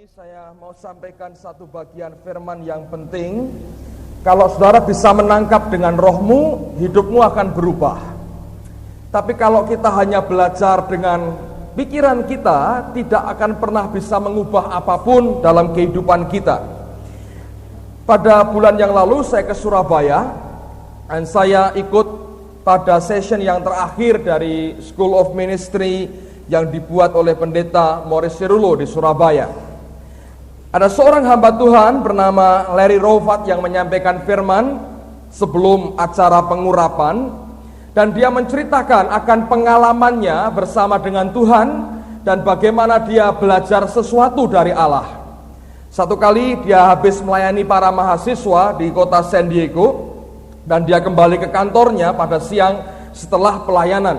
ini saya mau sampaikan satu bagian firman yang penting. Kalau saudara bisa menangkap dengan rohmu, hidupmu akan berubah. Tapi kalau kita hanya belajar dengan pikiran kita, tidak akan pernah bisa mengubah apapun dalam kehidupan kita. Pada bulan yang lalu saya ke Surabaya, dan saya ikut pada session yang terakhir dari School of Ministry yang dibuat oleh pendeta Morris Sirulo di Surabaya. Ada seorang hamba Tuhan bernama Larry Rovat yang menyampaikan firman sebelum acara pengurapan, dan dia menceritakan akan pengalamannya bersama dengan Tuhan dan bagaimana dia belajar sesuatu dari Allah. Satu kali dia habis melayani para mahasiswa di kota San Diego, dan dia kembali ke kantornya pada siang setelah pelayanan.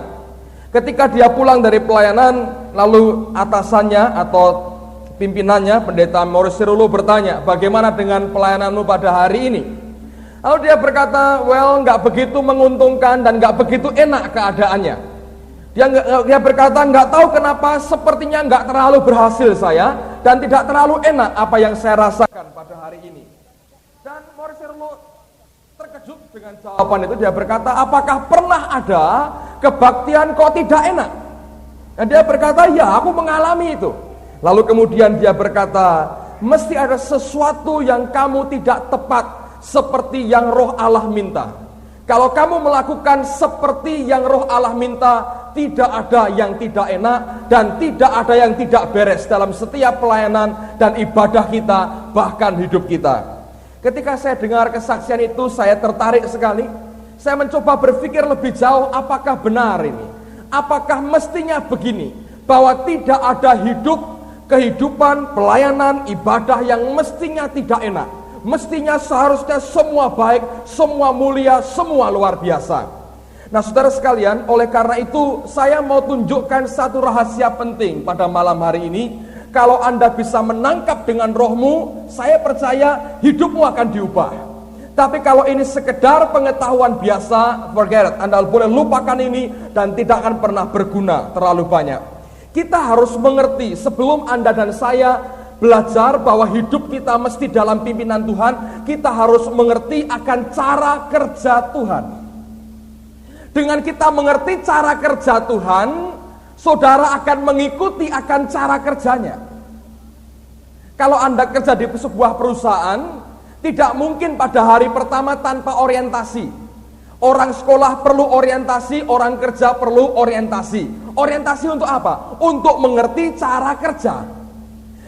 Ketika dia pulang dari pelayanan, lalu atasannya atau pimpinannya, pendeta Morris Sirulo, bertanya, bagaimana dengan pelayananmu pada hari ini? Lalu dia berkata, well, nggak begitu menguntungkan dan nggak begitu enak keadaannya. Dia berkata, nggak tahu kenapa, sepertinya nggak terlalu berhasil saya, dan tidak terlalu enak apa yang saya rasakan pada hari ini. Dan Morris Sirulo terkejut dengan jawaban itu. Dia berkata, apakah pernah ada kebaktian kok tidak enak? Dan dia berkata, ya, aku mengalami itu. Lalu kemudian dia berkata, mesti ada sesuatu yang kamu tidak tepat seperti yang Roh Allah minta. Kalau kamu melakukan seperti yang Roh Allah minta, tidak ada yang tidak enak dan tidak ada yang tidak beres dalam setiap pelayanan dan ibadah kita, bahkan hidup kita. Ketika saya dengar kesaksian itu, saya tertarik sekali. Saya mencoba berpikir lebih jauh, apakah benar ini? Apakah mestinya begini? Bahwa tidak ada kehidupan, pelayanan, ibadah yang mestinya tidak enak. Mestinya seharusnya semua baik, semua mulia, semua luar biasa. Nah, saudara sekalian, oleh karena itu saya mau tunjukkan satu rahasia penting pada malam hari ini. Kalau Anda bisa menangkap dengan rohmu, saya percaya hidupmu akan diubah. Tapi kalau ini sekedar pengetahuan biasa, forget it. Anda boleh lupakan ini dan tidak akan pernah berguna terlalu banyak. Kita harus mengerti sebelum Anda dan saya belajar bahwa hidup kita mesti dalam pimpinan Tuhan, kita harus mengerti akan cara kerja Tuhan. Dengan kita mengerti cara kerja Tuhan, saudara akan mengikuti akan cara kerjanya. Kalau Anda kerja di sebuah perusahaan, tidak mungkin pada hari pertama tanpa orientasi. Orang sekolah perlu orientasi, orang kerja perlu orientasi. Orientasi untuk apa? Untuk mengerti cara kerja.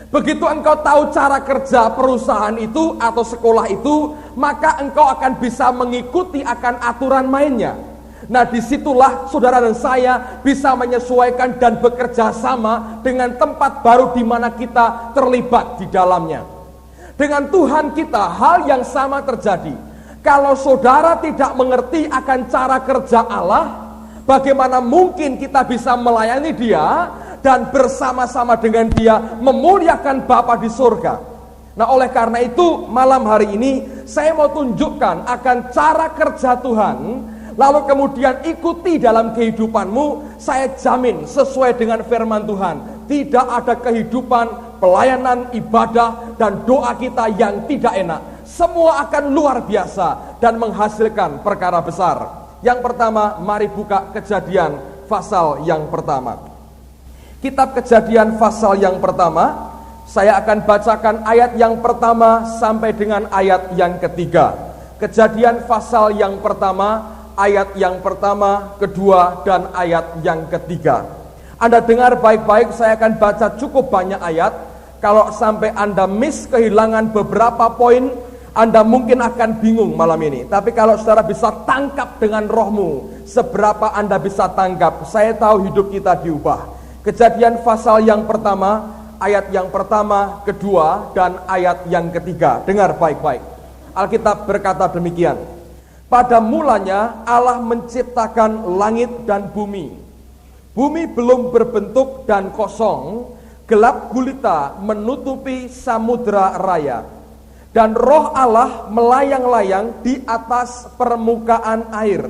Begitu engkau tahu cara kerja perusahaan itu atau sekolah itu, maka engkau akan bisa mengikuti akan aturan mainnya. Nah, disitulah saudara dan saya bisa menyesuaikan dan bekerja sama dengan tempat baru di mana kita terlibat di dalamnya. Dengan Tuhan kita hal yang sama terjadi. Kalau saudara tidak mengerti akan cara kerja Allah, bagaimana mungkin kita bisa melayani Dia dan bersama-sama dengan Dia memuliakan Bapa di surga? Nah, oleh karena itu malam hari ini saya mau tunjukkan akan cara kerja Tuhan. Lalu kemudian ikuti dalam kehidupanmu. Saya jamin sesuai dengan firman Tuhan, tidak ada kehidupan, pelayanan, ibadah, dan doa kita yang tidak enak. Semua akan luar biasa dan menghasilkan perkara besar. Yang pertama, mari buka Kejadian pasal yang pertama. Kitab Kejadian pasal yang pertama, saya akan bacakan ayat yang pertama sampai dengan ayat yang ketiga. Kejadian pasal yang pertama, ayat yang pertama, kedua, dan ayat yang ketiga. Anda dengar baik-baik, saya akan baca cukup banyak ayat. Kalau sampai Anda kehilangan beberapa poin, Anda mungkin akan bingung malam ini. Tapi kalau saudara bisa tangkap dengan rohmu, seberapa Anda bisa tangkap, saya tahu hidup kita diubah. Kejadian pasal yang pertama, ayat yang pertama, kedua, dan ayat yang ketiga. Dengar baik-baik. Alkitab berkata demikian. Pada mulanya Allah menciptakan langit dan bumi. Bumi belum berbentuk dan kosong, gelap gulita menutupi samudra raya. Dan roh Allah melayang-layang di atas permukaan air.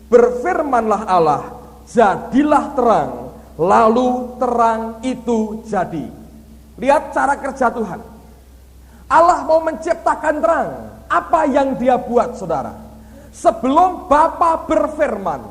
Berfirmanlah Allah, jadilah terang, lalu terang itu jadi. Lihat cara kerja Tuhan. Allah mau menciptakan terang. Apa yang Dia buat, saudara? Sebelum Bapa berfirman,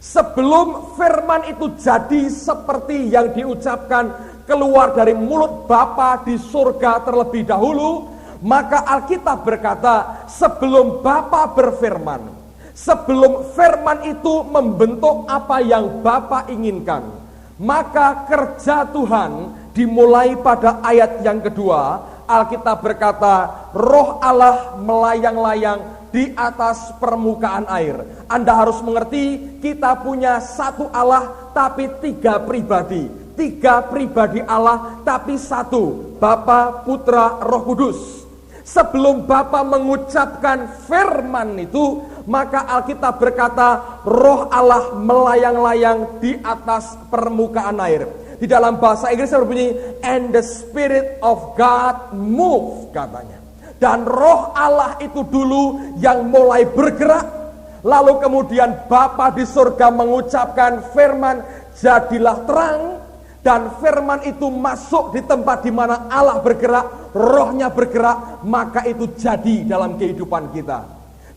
sebelum firman itu jadi seperti yang diucapkan keluar dari mulut Bapa di surga terlebih dahulu, maka Alkitab berkata, sebelum Bapa berfirman, sebelum firman itu membentuk apa yang Bapa inginkan, maka kerja Tuhan dimulai pada ayat yang kedua. Alkitab berkata, Roh Allah melayang-layang di atas permukaan air. Anda harus mengerti, kita punya satu Allah tapi tiga pribadi. Tiga pribadi Allah tapi satu, Bapa, Putra, Roh Kudus. Sebelum Bapa mengucapkan firman itu, maka Alkitab berkata, Roh Allah melayang-layang di atas permukaan air. Di dalam bahasa Inggris berbunyi, and the Spirit of God move, katanya. Dan Roh Allah itu dulu yang mulai bergerak. Lalu kemudian Bapa di surga mengucapkan firman, jadilah terang. Dan firman itu masuk di tempat di mana Allah bergerak, Rohnya bergerak, maka itu jadi dalam kehidupan kita.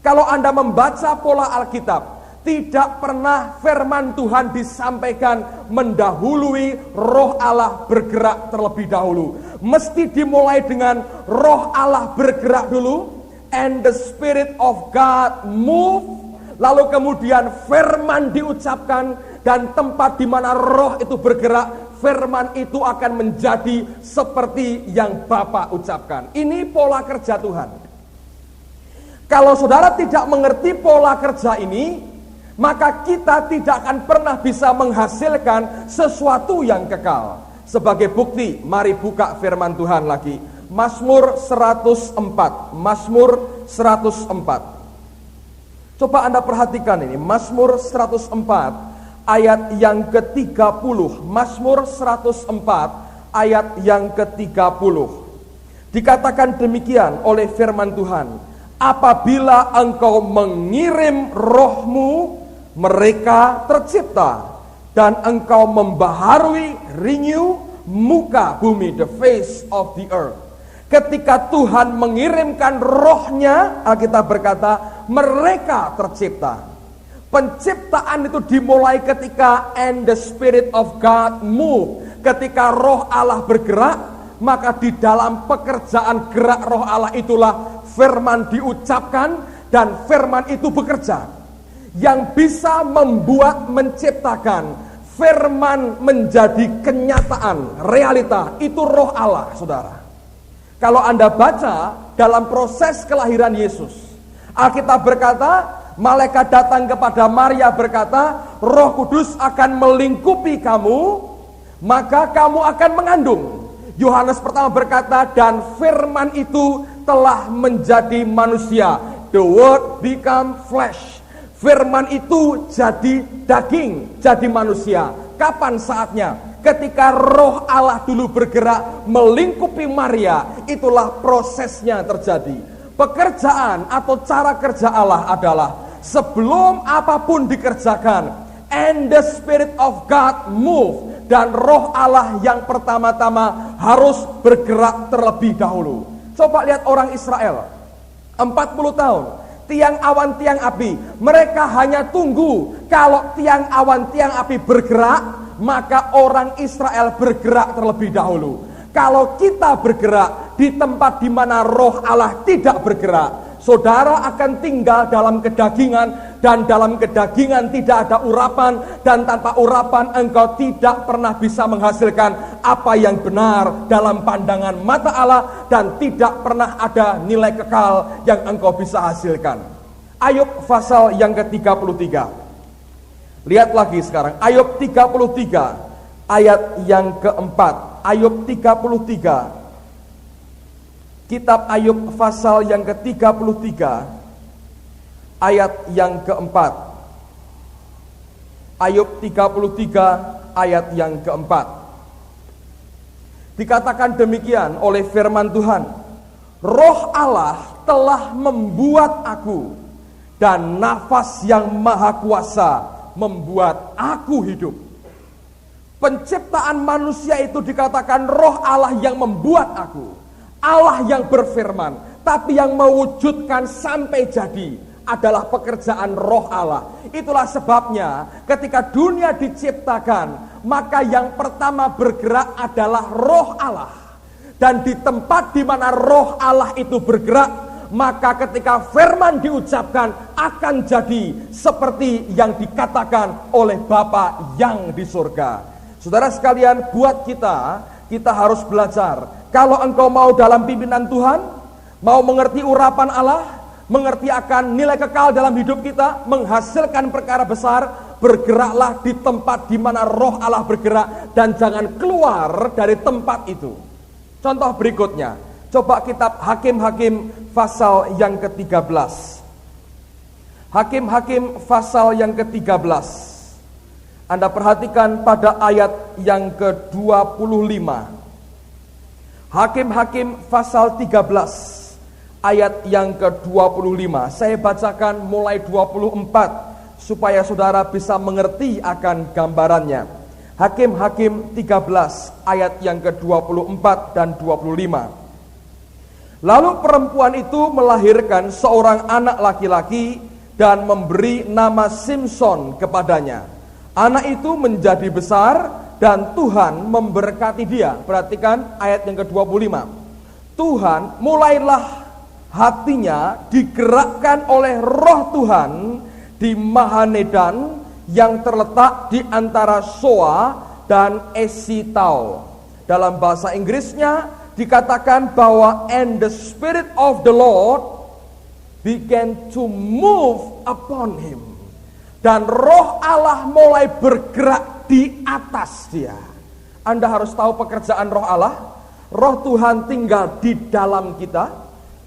Kalau Anda membaca pola Alkitab, tidak pernah firman Tuhan disampaikan mendahului Roh Allah bergerak terlebih dahulu. Mesti dimulai dengan Roh Allah bergerak dulu, and the Spirit of God move. Lalu kemudian firman diucapkan, dan tempat di mana Roh itu bergerak, firman itu akan menjadi seperti yang Bapa ucapkan. Ini pola kerja Tuhan. Kalau saudara tidak mengerti pola kerja ini, maka kita tidak akan pernah bisa menghasilkan sesuatu yang kekal. Sebagai bukti, mari buka firman Tuhan lagi. Mazmur 104. Mazmur 104. Coba Anda perhatikan ini, Mazmur 104 ayat yang ke-30. Mazmur 104 ayat yang ke-30. Dikatakan demikian oleh firman Tuhan, apabila engkau mengirim rohmu, mereka tercipta, dan engkau membaharui, renew, muka bumi, the face of the earth. Ketika Tuhan mengirimkan rohnya, Alkitab berkata, mereka tercipta. Penciptaan itu dimulai ketika and the Spirit of God move. Ketika Roh Allah bergerak, maka di dalam pekerjaan gerak Roh Allah itulah firman diucapkan, dan firman itu bekerja. Yang bisa membuat, menciptakan firman menjadi kenyataan, realita, itu Roh Allah, saudara. Kalau Anda baca dalam proses kelahiran Yesus, Alkitab berkata, malaikat datang kepada Maria berkata, Roh Kudus akan melingkupi kamu, maka kamu akan mengandung. Yohanes pertama berkata, dan firman itu telah menjadi manusia. The word become flesh. Firman itu jadi daging, jadi manusia. Kapan saatnya? Ketika Roh Allah dulu bergerak melingkupi Maria, itulah prosesnya terjadi. Pekerjaan atau cara kerja Allah adalah sebelum apapun dikerjakan, and the Spirit of God move, dan Roh Allah yang pertama-tama harus bergerak terlebih dahulu. Coba lihat orang Israel 40 tahun, tiang awan tiang api, mereka hanya tunggu kalau tiang awan tiang api bergerak, maka orang Israel bergerak terlebih dahulu. Kalau kita bergerak di tempat di mana Roh Allah tidak bergerak, saudara akan tinggal dalam kedagingan, dan dalam kedagingan tidak ada urapan, dan tanpa urapan engkau tidak pernah bisa menghasilkan apa yang benar dalam pandangan mata Allah, dan tidak pernah ada nilai kekal yang engkau bisa hasilkan. Ayub pasal yang ke-33. Lihat lagi sekarang, Ayub 33 ayat yang keempat. Ayub 33. Kitab Ayub pasal yang ke-33 ayat yang keempat. Ayub 33 ayat yang keempat. Dikatakan demikian oleh firman Tuhan, Roh Allah telah membuat aku, dan nafas yang maha kuasa membuat aku hidup. Penciptaan manusia itu dikatakan roh Allah yang membuat aku. Allah yang berfirman, tapi yang mewujudkan sampai jadi adalah pekerjaan roh Allah. Itulah sebabnya ketika dunia diciptakan, maka yang pertama bergerak adalah roh Allah. Dan di tempat di mana roh Allah itu bergerak, maka ketika firman diucapkan akan jadi seperti yang dikatakan oleh Bapa yang di surga. Saudara sekalian, buat kita harus belajar. Kalau engkau mau dalam pimpinan Tuhan, mau mengerti urapan Allah, mengerti akan nilai kekal dalam hidup kita, menghasilkan perkara besar, bergeraklah di tempat di mana roh Allah bergerak dan jangan keluar dari tempat itu. Contoh berikutnya, coba kitab Hakim-Hakim pasal yang ke-13. Hakim-Hakim pasal yang ke-13. Anda perhatikan pada ayat yang ke-25. Hakim-Hakim pasal 13 ayat yang ke-25. Saya bacakan mulai 24 supaya saudara bisa mengerti akan gambarannya. Hakim-Hakim 13 ayat yang ke-24 dan 25. Lalu perempuan itu melahirkan seorang anak laki-laki dan memberi nama Simson kepadanya. Anak itu menjadi besar dan Tuhan memberkati dia. Perhatikan ayat yang ke-25. Tuhan mulailah hatinya digerakkan oleh roh Tuhan di Mahanedan yang terletak di antara Soa dan Esitau. Dalam bahasa Inggrisnya dikatakan bahwa and the Spirit of the Lord began to move upon him. Dan roh Allah mulai bergerak di atas dia. Anda harus tahu pekerjaan roh Allah. Roh Tuhan tinggal di dalam kita,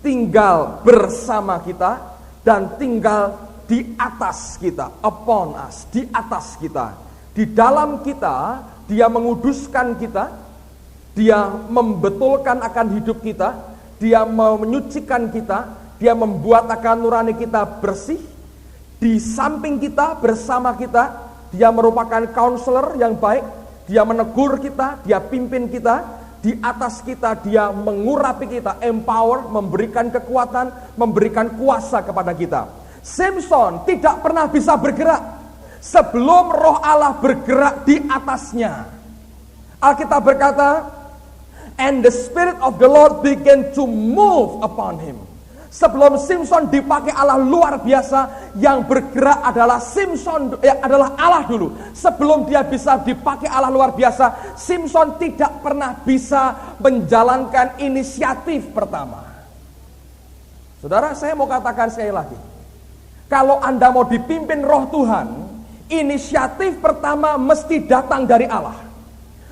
tinggal bersama kita, dan tinggal di atas kita, upon us, di atas kita. Di dalam kita, dia menguduskan kita, dia membetulkan akan hidup kita, dia menyucikan kita, dia membuat akan nurani kita bersih. Di samping kita, bersama kita, dia merupakan counselor yang baik, dia menegur kita, dia pimpin kita, di atas kita dia mengurapi kita, empower, memberikan kekuatan, memberikan kuasa kepada kita. Simson tidak pernah bisa bergerak sebelum roh Allah bergerak di atasnya. Alkitab berkata, and the Spirit of the Lord began to move upon him. Sebelum Simson dipakai Allah luar biasa, yang bergerak adalah Simson, adalah Allah dulu. Sebelum dia bisa dipakai Allah luar biasa, Simson tidak pernah bisa menjalankan inisiatif pertama. Saudara, saya mau katakan sekali lagi, kalau Anda mau dipimpin roh Tuhan, inisiatif pertama mesti datang dari Allah.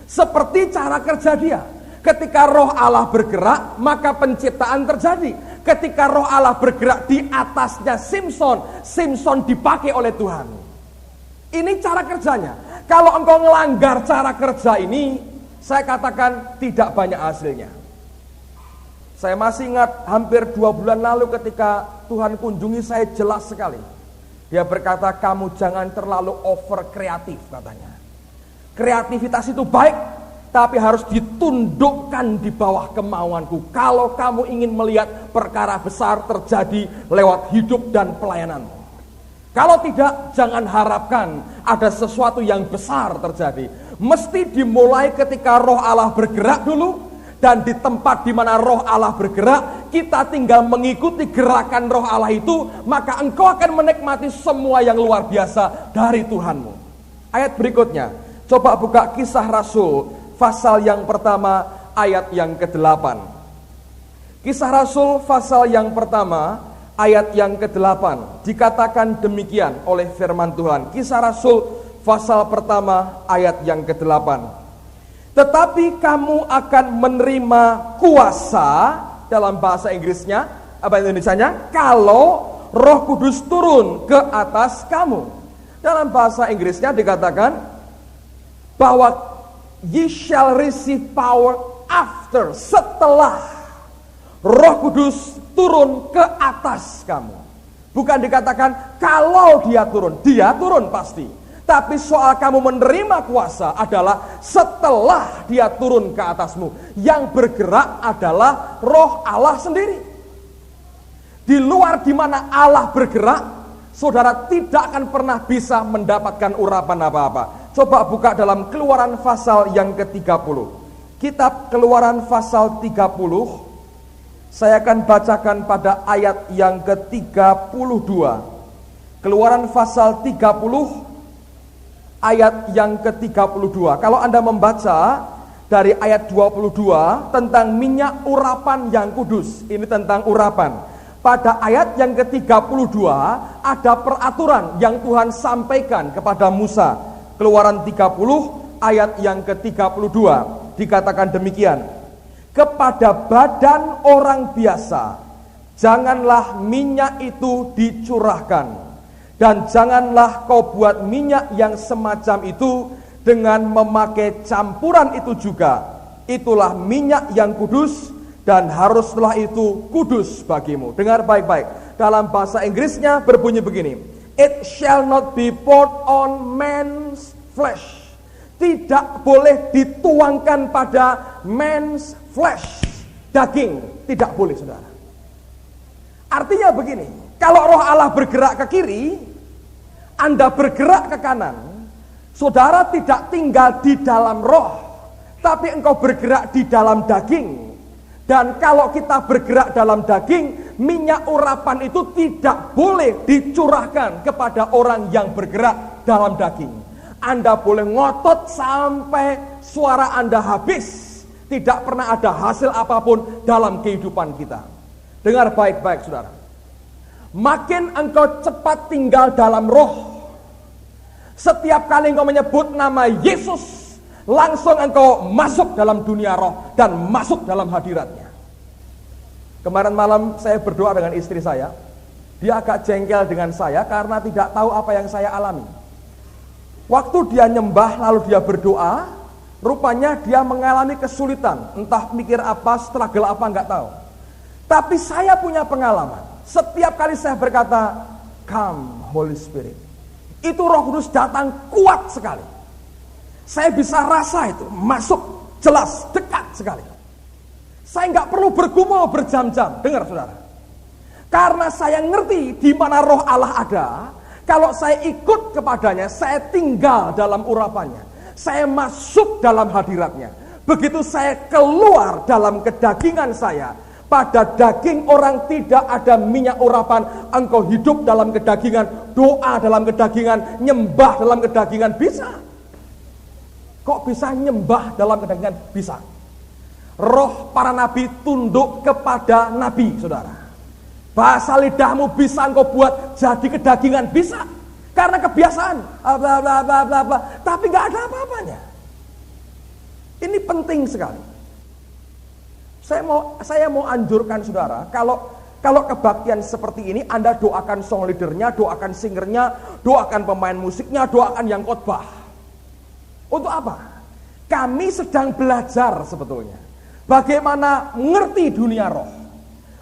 Seperti cara kerja dia. Ketika roh Allah bergerak, maka penciptaan terjadi. Ketika roh Allah bergerak di atasnya Simson dipakai oleh Tuhan. Ini cara kerjanya. Kalau engkau melanggar cara kerja ini, saya katakan tidak banyak hasilnya. Saya masih ingat hampir 2 bulan lalu ketika Tuhan kunjungi saya, jelas sekali. Dia berkata, kamu jangan terlalu over kreatif, katanya. Kreativitas itu baik, tapi harus ditundukkan di bawah kemauanku. Kalau kamu ingin melihat perkara besar terjadi lewat hidup dan pelayananmu. Kalau tidak, jangan harapkan ada sesuatu yang besar terjadi. Mesti dimulai ketika roh Allah bergerak dulu. Dan di tempat di mana roh Allah bergerak, kita tinggal mengikuti gerakan roh Allah itu, maka engkau akan menikmati semua yang luar biasa dari Tuhanmu. Ayat berikutnya, coba buka Kisah Rasul pasal yang pertama ayat yang ke-8. Kisah Rasul pasal yang pertama ayat yang ke-8 dikatakan demikian oleh firman Tuhan. Kisah Rasul pasal pertama ayat yang ke-8. Tetapi kamu akan menerima kuasa, dalam bahasa Inggrisnya, apa Indonesianya? Kalau Roh Kudus turun ke atas kamu. Dalam bahasa Inggrisnya dikatakan bahwa ye shall receive power after, setelah Roh Kudus turun ke atas kamu. Bukan dikatakan kalau dia turun pasti. Tapi soal kamu menerima kuasa adalah setelah dia turun ke atasmu. Yang bergerak adalah Roh Allah sendiri. Di luar di mana Allah bergerak, saudara tidak akan pernah bisa mendapatkan urapan apa-apa. Coba buka dalam Keluaran pasal yang ke-30. Kitab Keluaran pasal 30, saya akan bacakan pada ayat yang ke-32. Keluaran pasal 30, ayat yang ke-32. Kalau Anda membaca dari ayat 22 tentang minyak urapan yang kudus, ini tentang urapan. Pada ayat yang ke-32 ada peraturan yang Tuhan sampaikan kepada Musa. Keluaran 30 ayat yang ke-32. Dikatakan demikian, kepada badan orang biasa janganlah minyak itu dicurahkan, dan janganlah kau buat minyak yang semacam itu dengan memakai campuran itu juga. Itulah minyak yang kudus, dan haruslah itu kudus bagimu. Dengar baik-baik, dalam bahasa Inggrisnya berbunyi begini, it shall not be poured on man's flesh. Tidak boleh dituangkan pada man's flesh, daging, tidak boleh, saudara. Artinya begini, kalau Roh Allah bergerak ke kiri, Anda bergerak ke kanan, saudara tidak tinggal di dalam roh, tapi engkau bergerak di dalam daging. Dan kalau kita bergerak dalam daging, minyak urapan itu tidak boleh dicurahkan kepada orang yang bergerak dalam daging. Anda boleh ngotot sampai suara Anda habis, tidak pernah ada hasil apapun dalam kehidupan kita. Dengar baik-baik, saudara. Makin engkau cepat tinggal dalam roh, setiap kali engkau menyebut nama Yesus, langsung engkau masuk dalam dunia roh dan masuk dalam hadiratnya. Kemarin malam saya berdoa dengan istri saya. Dia agak jengkel dengan saya karena tidak tahu apa yang saya alami. Waktu dia nyembah lalu dia berdoa, rupanya dia mengalami kesulitan, entah mikir apa, struggle apa, enggak tahu. Tapi saya punya pengalaman, setiap kali saya berkata, come Holy Spirit, itu Roh Kudus datang kuat sekali. Saya bisa rasa itu, masuk, jelas, dekat sekali. Saya enggak perlu bergumul berjam-jam, dengar saudara. Karena saya ngerti di mana Roh Allah ada. Kalau saya ikut kepadanya, saya tinggal dalam urapannya. Saya masuk dalam hadiratnya. Begitu saya keluar dalam kedagingan saya, pada daging orang tidak ada minyak urapan. Engkau hidup dalam kedagingan, doa dalam kedagingan, nyembah dalam kedagingan, bisa. Kok bisa nyembah dalam kedagingan? Bisa. Roh para nabi tunduk kepada nabi, saudara. Bahasa lidahmu bisa engkau buat jadi kedagingan, bisa. Karena kebiasaan, bla bla bla bla bla, tapi nggak ada apa-apanya. Ini penting sekali. Saya mau anjurkan saudara, kalau kebaktian seperti ini, Anda doakan song leadernya, doakan singernya, doakan pemain musiknya, doakan yang khotbah. Untuk apa? Kami sedang belajar sebetulnya bagaimana mengerti dunia roh.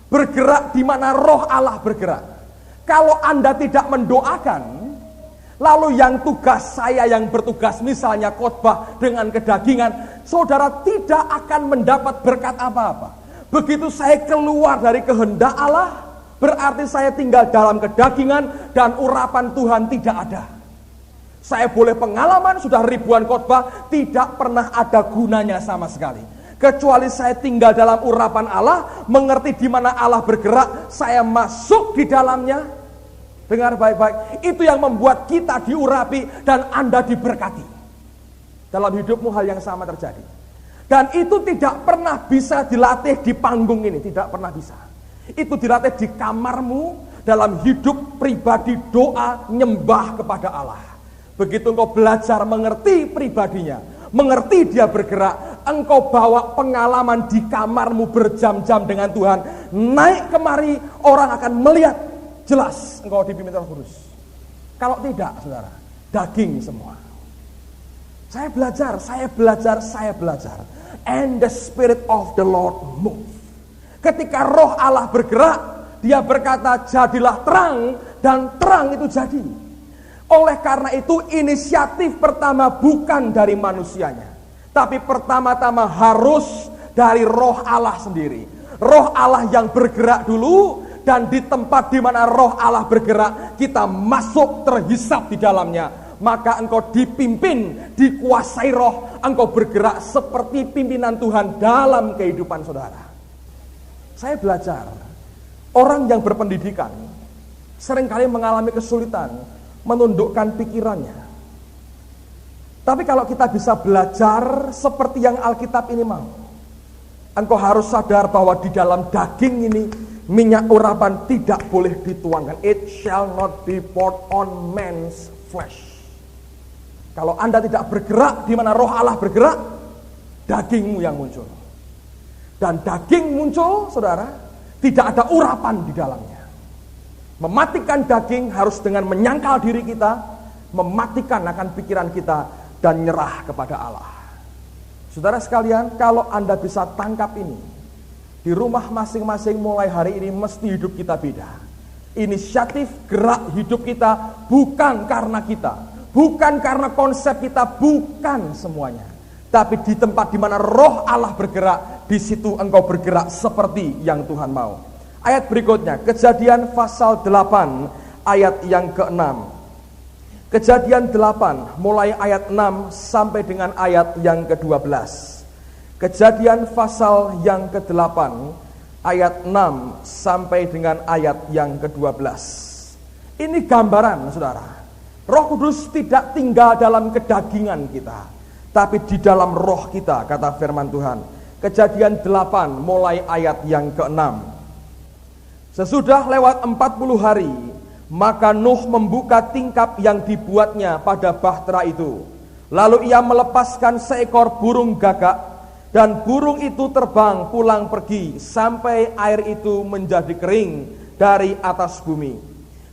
Bergerak di mana Roh Allah bergerak. Kalau Anda tidak mendoakan, lalu yang tugas saya yang bertugas misalnya khotbah dengan kedagingan, saudara tidak akan mendapat berkat apa-apa. Begitu saya keluar dari kehendak Allah, berarti saya tinggal dalam kedagingan dan urapan Tuhan tidak ada. Saya boleh pengalaman sudah ribuan khotbah, tidak pernah ada gunanya sama sekali. Kecuali saya tinggal dalam urapan Allah, mengerti di mana Allah bergerak, saya masuk di dalamnya. Dengar baik-baik, itu yang membuat kita diurapi dan Anda diberkati. Dalam hidupmu hal yang sama terjadi. Dan itu tidak pernah bisa dilatih di panggung ini, tidak pernah bisa. Itu dilatih di kamarmu, dalam hidup pribadi, doa, nyembah kepada Allah. Begitu engkau belajar mengerti pribadinya, mengerti dia bergerak, engkau bawa pengalaman di kamarmu berjam-jam dengan Tuhan, naik kemari, orang akan melihat jelas engkau dipimpin Roh Kudus. Kalau tidak, saudara, daging semua. Saya belajar. And the Spirit of the Lord move. Ketika Roh Allah bergerak, dia berkata, jadilah terang, dan terang itu jadi. Oleh karena itu inisiatif pertama bukan dari manusianya, tapi pertama-tama harus dari Roh Allah sendiri. Roh Allah yang bergerak dulu, dan di tempat di mana Roh Allah bergerak, kita masuk terhisap di dalamnya. Maka engkau dipimpin, dikuasai Roh, engkau bergerak seperti pimpinan Tuhan dalam kehidupan saudara. Saya belajar, orang yang berpendidikan seringkali mengalami kesulitan menundukkan pikirannya. Tapi kalau kita bisa belajar seperti yang Alkitab ini mau, engkau harus sadar bahwa di dalam daging ini minyak urapan tidak boleh dituangkan. It shall not be poured on man's flesh. Kalau Anda tidak bergerak di mana Roh Allah bergerak, dagingmu yang muncul. Dan daging muncul, saudara, tidak ada urapan di dalamnya. Mematikan daging harus dengan menyangkal diri kita, mematikan akan pikiran kita, dan nyerah kepada Allah. Saudara sekalian, kalau Anda bisa tangkap ini, di rumah masing-masing mulai hari ini mesti hidup kita beda. Inisiatif gerak hidup kita bukan karena kita, bukan karena konsep kita, bukan semuanya. Tapi di tempat di mana Roh Allah bergerak, di situ engkau bergerak seperti yang Tuhan mau. Ayat berikutnya, Kejadian pasal 8 ayat yang ke-6. Kejadian 8 mulai ayat 6 sampai dengan ayat yang ke-12. Kejadian pasal yang ke-8 ayat 6 sampai dengan ayat yang ke-12. Ini gambaran, saudara. Roh Kudus tidak tinggal dalam kedagingan kita, tapi di dalam roh kita, kata firman Tuhan. Kejadian 8 mulai ayat yang ke-6. Sesudah lewat 40 hari, maka Nuh membuka tingkap yang dibuatnya pada bahtera itu. Lalu ia melepaskan seekor burung gagak, dan burung itu terbang pulang pergi sampai air itu menjadi kering dari atas bumi.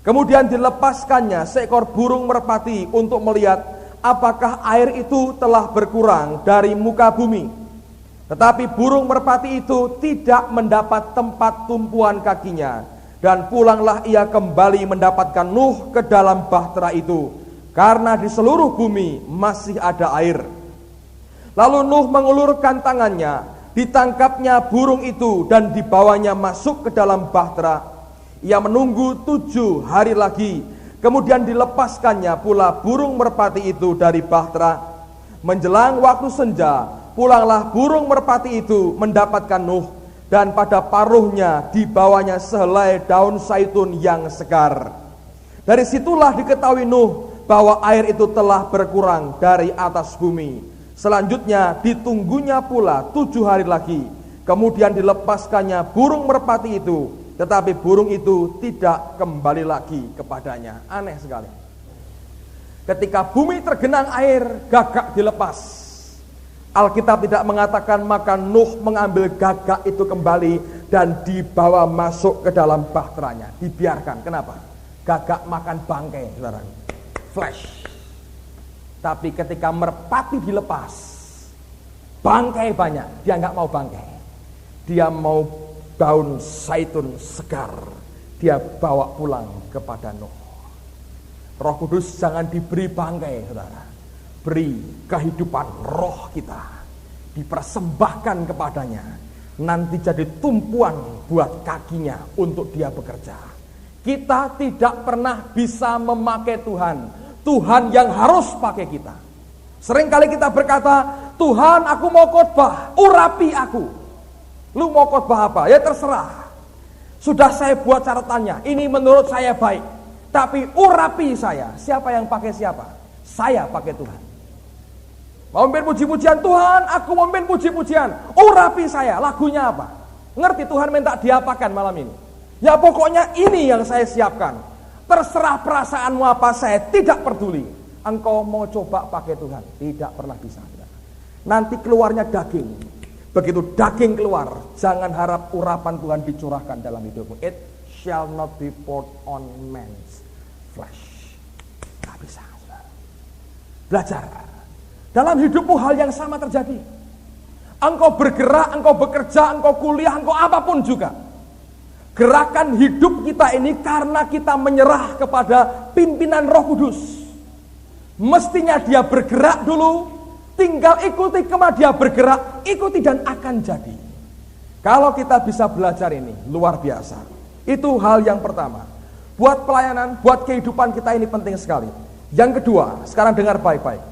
Kemudian dilepaskannya seekor burung merpati untuk melihat apakah air itu telah berkurang dari muka bumi. Tetapi burung merpati itu tidak mendapat tempat tumpuan kakinya, dan pulanglah ia kembali mendapatkan Nuh ke dalam bahtera itu, karena di seluruh bumi masih ada air. Lalu Nuh mengulurkan tangannya, ditangkapnya burung itu dan dibawanya masuk ke dalam bahtera. Ia menunggu 7 hari lagi, kemudian dilepaskannya pula burung merpati itu dari bahtera. Menjelang waktu senja, pulanglah burung merpati itu mendapatkan Nuh, dan pada paruhnya dibawanya sehelai daun zaitun yang segar. Dari situlah diketahui Nuh bahwa air itu telah berkurang dari atas bumi. Selanjutnya ditunggunya pula 7 hari lagi, kemudian dilepaskannya burung merpati itu, tetapi burung itu tidak kembali lagi kepadanya. Aneh sekali. Ketika bumi tergenang air, gagak dilepas. Alkitab tidak mengatakan maka Nuh mengambil gagak itu kembali dan dibawa masuk ke dalam bahteranya. Dibiarkan. Kenapa? Gagak makan bangkai, saudara. Flesh. Tapi ketika merpati dilepas, bangkai banyak. Dia nggak mau bangkai. Dia mau daun zaitun segar. Dia bawa pulang kepada Nuh. Roh Kudus jangan diberi bangkai, saudara. Beri kehidupan roh kita, dipersembahkan kepadanya, nanti jadi tumpuan buat kakinya untuk dia bekerja. Kita tidak pernah bisa memakai Tuhan, Tuhan yang harus pakai kita. Seringkali kita berkata, Tuhan aku mau khotbah, urapi aku. Lu mau khotbah apa? Ya terserah. Sudah saya buat catatannya, ini menurut saya baik, tapi urapi saya. Siapa yang pakai siapa? Saya pakai Tuhan. Mau mimpin puji-pujian, Tuhan aku mau mimpin puji-pujian, urapi saya, lagunya apa? Ngerti Tuhan minta diapakan malam ini? Ya pokoknya ini yang saya siapkan. Terserah perasaanmu apa, saya tidak peduli. Engkau mau coba pakai Tuhan, tidak pernah bisa. Nanti keluarnya daging. Begitu daging keluar, jangan harap urapan Tuhan dicurahkan dalam hidupmu. It shall not be poured on man's flesh. Tidak bisa. Belajar. Dalam hidupmu hal yang sama terjadi. Engkau bergerak, engkau bekerja, engkau kuliah, engkau apapun juga. Gerakan hidup kita ini karena kita menyerah kepada pimpinan Roh Kudus. Mestinya dia bergerak dulu, tinggal ikuti kemana dia bergerak, ikuti dan akan jadi. Kalau kita bisa belajar ini, luar biasa. Itu hal yang pertama. Buat pelayanan, buat kehidupan kita ini penting sekali. Yang kedua, sekarang dengar baik-baik.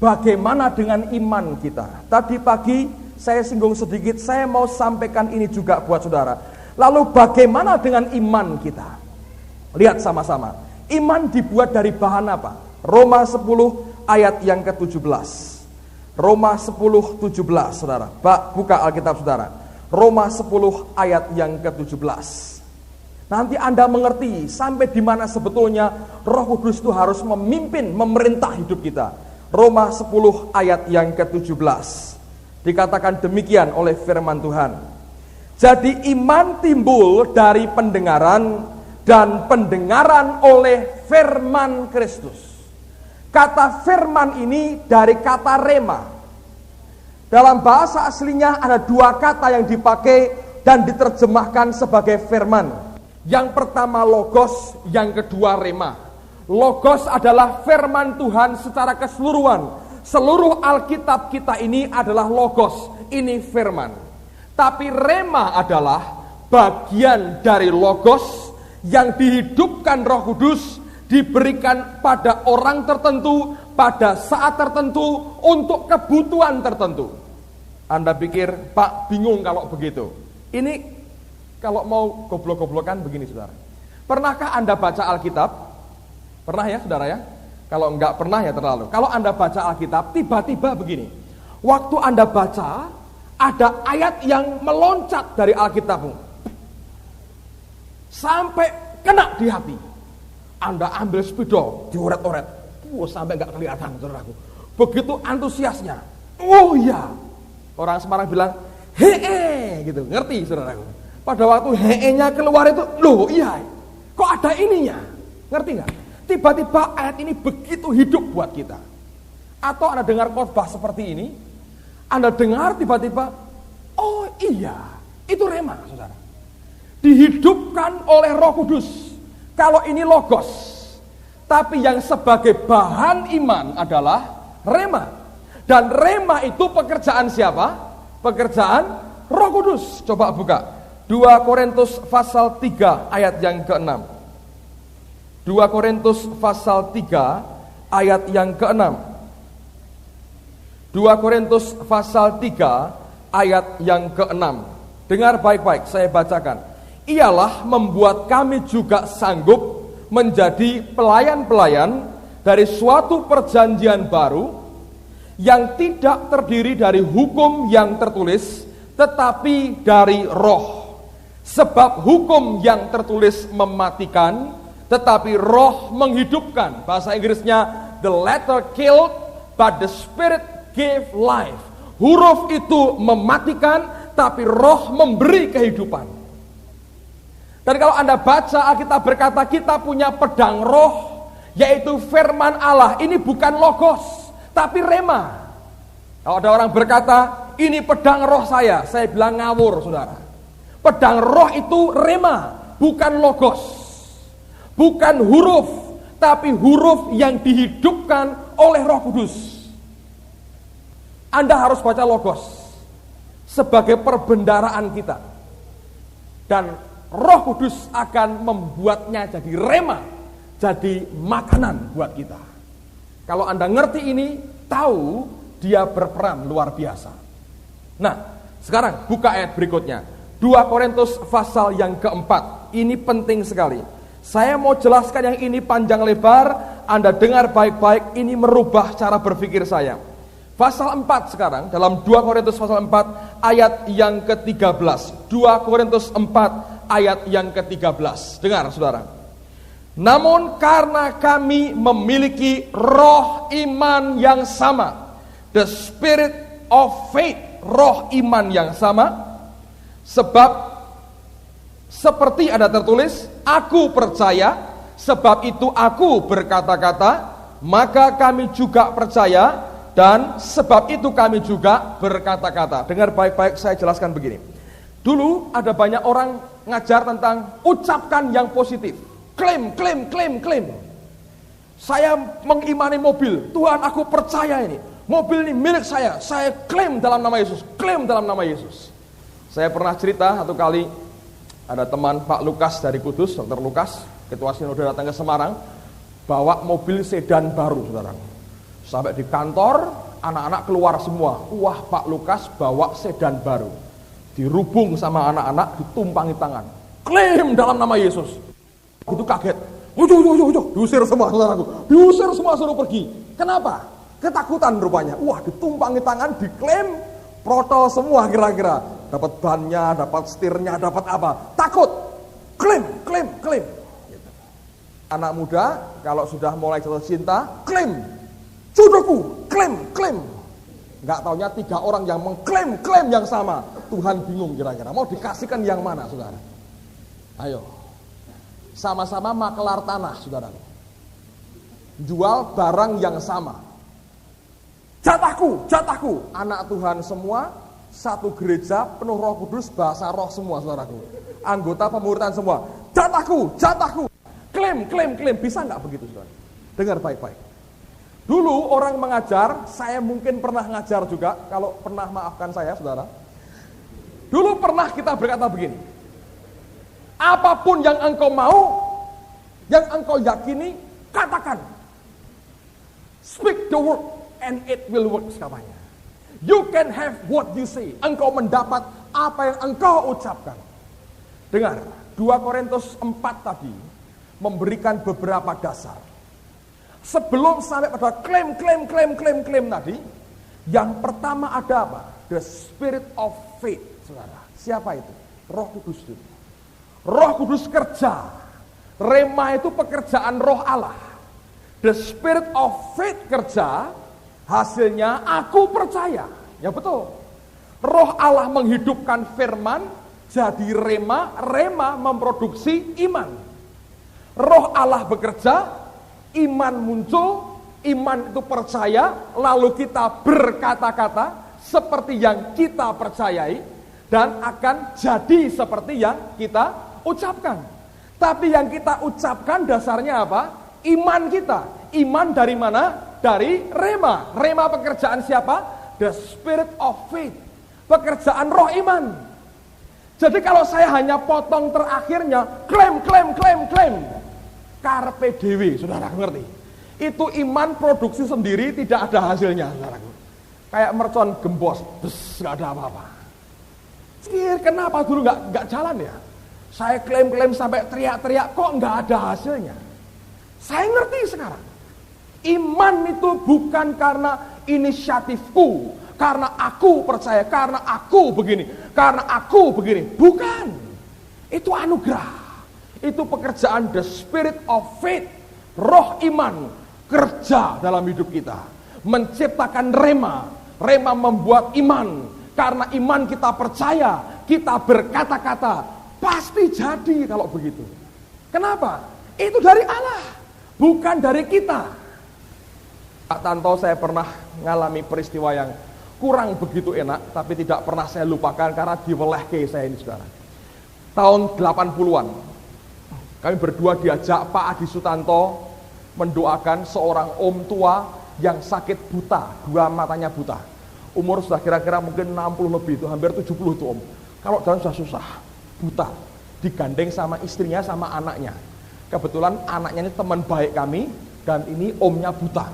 Bagaimana dengan iman kita? Tadi pagi saya singgung sedikit, saya mau sampaikan ini juga buat saudara. Lalu bagaimana dengan iman kita? Lihat sama-sama. Iman dibuat dari bahan apa? Roma 10 ayat yang ke-17. Roma 10:17, saudara. Buka Alkitab saudara. Roma 10 ayat yang ke-17. Nanti Anda mengerti sampai di mana sebetulnya Roh Kudus itu harus memimpin, memerintah hidup kita. Roma 10 ayat yang ke-17. Dikatakan demikian oleh firman Tuhan. Jadi iman timbul dari pendengaran, dan pendengaran oleh firman Kristus. Kata firman ini dari kata rema. Dalam bahasa aslinya ada dua kata yang dipakai dan diterjemahkan sebagai firman. Yang pertama logos, yang kedua rema. Logos adalah firman Tuhan secara keseluruhan. Seluruh Alkitab kita ini adalah logos, ini firman. Tapi rema adalah bagian dari logos yang dihidupkan Roh Kudus, diberikan pada orang tertentu, pada saat tertentu, untuk kebutuhan tertentu. Anda pikir, Pak, bingung kalau begitu. Ini kalau mau goblok-goblokan begini, saudara. Pernahkah Anda baca Alkitab? Pernah ya, saudara ya? Kalau enggak pernah ya terlalu. Kalau Anda baca Alkitab, tiba-tiba begini. Waktu Anda baca, ada ayat yang meloncat dari Alkitabmu. Sampai kena di hati. Anda ambil spidol, dioret-oret. Sampai enggak kelihatan, saudaraku. Begitu antusiasnya. Oh iya. Orang Semarang bilang, hee, gitu. Ngerti, saudaraku? Pada waktu hee-nya keluar itu, loh iya. Kok ada ininya? Ngerti enggak? Tiba-tiba ayat ini begitu hidup buat kita. Atau Anda dengar khotbah seperti ini, Anda dengar tiba-tiba, oh iya, itu rema, saudara. Dihidupkan oleh Roh Kudus. Kalau ini logos, tapi yang sebagai bahan iman adalah rema. Dan rema itu pekerjaan siapa? Pekerjaan Roh Kudus. Coba buka 2 Korintus pasal 3 ayat yang ke-6. 2 Korintus pasal 3 ayat yang ke-6. 2 Korintus pasal 3 ayat yang ke-6. Dengar baik-baik, saya bacakan. Ialah membuat kami juga sanggup menjadi pelayan-pelayan dari suatu perjanjian baru yang tidak terdiri dari hukum yang tertulis, tetapi dari roh. Sebab hukum yang tertulis mematikan, tetapi roh menghidupkan. Bahasa Inggrisnya, the letter killed, but the spirit gave life. Huruf itu mematikan, tapi roh memberi kehidupan. Dan kalau Anda baca Alkitab berkata kita punya pedang roh, yaitu firman Allah. Ini bukan logos, tapi rema. Kalau ada orang berkata, ini pedang roh saya bilang ngawur, saudara. Pedang roh itu rema, bukan logos. Bukan huruf, tapi huruf yang dihidupkan oleh Roh Kudus. Anda harus baca logos sebagai perbendaraan kita. Dan Roh Kudus akan membuatnya jadi rema, jadi makanan buat kita. Kalau Anda ngerti ini, tahu dia berperan luar biasa. Nah, sekarang buka ayat berikutnya. 2 Korintus pasal yang ke-4. Ini penting sekali. Saya mau jelaskan yang ini panjang lebar, Anda dengar baik-baik, ini merubah cara berpikir saya. Pasal 4 sekarang, dalam 2 Korintus pasal 4 ayat yang ke-13. 2 Korintus 4 ayat yang ke-13. Dengar saudara. Namun karena kami memiliki roh iman yang sama, the spirit of faith, roh iman yang sama, sebab seperti ada tertulis, aku percaya, sebab itu aku berkata-kata, maka kami juga percaya, dan sebab itu kami juga berkata-kata. Dengar baik-baik, saya jelaskan begini. Dulu ada banyak orang ngajar tentang ucapkan yang positif. Klaim, klaim, klaim, klaim. Saya mengimani mobil, Tuhan aku percaya ini. Mobil ini milik saya klaim dalam nama Yesus, klaim dalam nama Yesus. Saya pernah cerita satu kali, ada teman Pak Lukas dari Kudus, Dr. Lukas, Ketua Sinode datang ke Semarang, bawa mobil sedan baru, saudara. Sampai di kantor, anak-anak keluar semua. Wah, Pak Lukas bawa sedan baru. Dirubung sama anak-anak, ditumpangi tangan. Klaim dalam nama Yesus. Itu kaget. Diusir semua, saudaraku. Diusir semua, suruh pergi. Kenapa? Ketakutan rupanya. Wah, ditumpangi tangan, diklaim, protol semua kira-kira. Dapat bannya, dapat setirnya, dapat apa. Takut. Klaim. Anak muda, kalau sudah mulai jatuh cinta, klaim. Jodohku, klaim. Nggak taunya 3 orang yang mengklaim yang sama. Tuhan bingung kira-kira. Mau dikasihkan yang mana, saudara? Ayo. Sama-sama makelar tanah, saudara. Jual barang yang sama. Jatahku. Anak Tuhan semua, satu gereja penuh Roh Kudus, bahasa roh semua, saudaraku. Anggota pemuritan semua. Jatahku. Klaim. Bisa nggak begitu, saudara? Dengar baik-baik. Dulu orang mengajar, saya mungkin pernah ngajar juga, kalau pernah maafkan saya, saudara. Dulu pernah kita berkata begini, apapun yang engkau mau, yang engkau yakini, katakan. Speak the word and it will work, katanya. You can have what you say. Engkau mendapat apa yang engkau ucapkan. Dengar, 2 Korintus 4 tadi memberikan beberapa dasar. Sebelum sampai pada klaim tadi, yang pertama ada apa? The spirit of faith, saudara. Siapa itu? Roh Kudus itu. Roh Kudus kerja. Rema itu pekerjaan Roh Allah. The spirit of faith kerja, hasilnya aku percaya. Ya betul. Roh Allah menghidupkan firman, jadi rema memproduksi iman. Roh Allah bekerja, iman muncul, iman itu percaya, lalu kita berkata-kata seperti yang kita percayai, dan akan jadi seperti yang kita ucapkan. Tapi yang kita ucapkan dasarnya apa? Iman kita. Iman dari mana? Dari rema. Rema pekerjaan siapa? The spirit of faith. Pekerjaan roh iman. Jadi kalau saya hanya potong terakhirnya, klaim. Carpe dewe, saudara ngerti? Itu iman produksi sendiri, tidak ada hasilnya, saudaraku. Kayak mercon gembos, nggak ada apa-apa. Kenapa dulu nggak jalan ya? Saya klaim sampai teriak-teriak, kok nggak ada hasilnya? Saya ngerti sekarang. Iman itu bukan karena inisiatifku, karena aku percaya, karena aku begini. Bukan. Itu anugerah. Itu pekerjaan the spirit of faith. Roh iman kerja dalam hidup kita. Menciptakan rema. Rema membuat iman. Karena iman kita percaya, kita berkata-kata, pasti jadi kalau begitu. Kenapa? Itu dari Allah, bukan dari kita. Pak Tanto, saya pernah mengalami peristiwa yang kurang begitu enak, tapi tidak pernah saya lupakan karena diwelehke saya ini, saudara. Tahun 80-an. Kami berdua diajak Pak Adi Sutanto mendoakan seorang om tua yang sakit buta, 2 matanya buta. Umur sudah kira-kira mungkin 60 lebih, itu hampir 70 itu om. Kalau jalan sudah susah, buta. Digandeng sama istrinya sama anaknya. Kebetulan anaknya ini teman baik kami, dan ini omnya buta.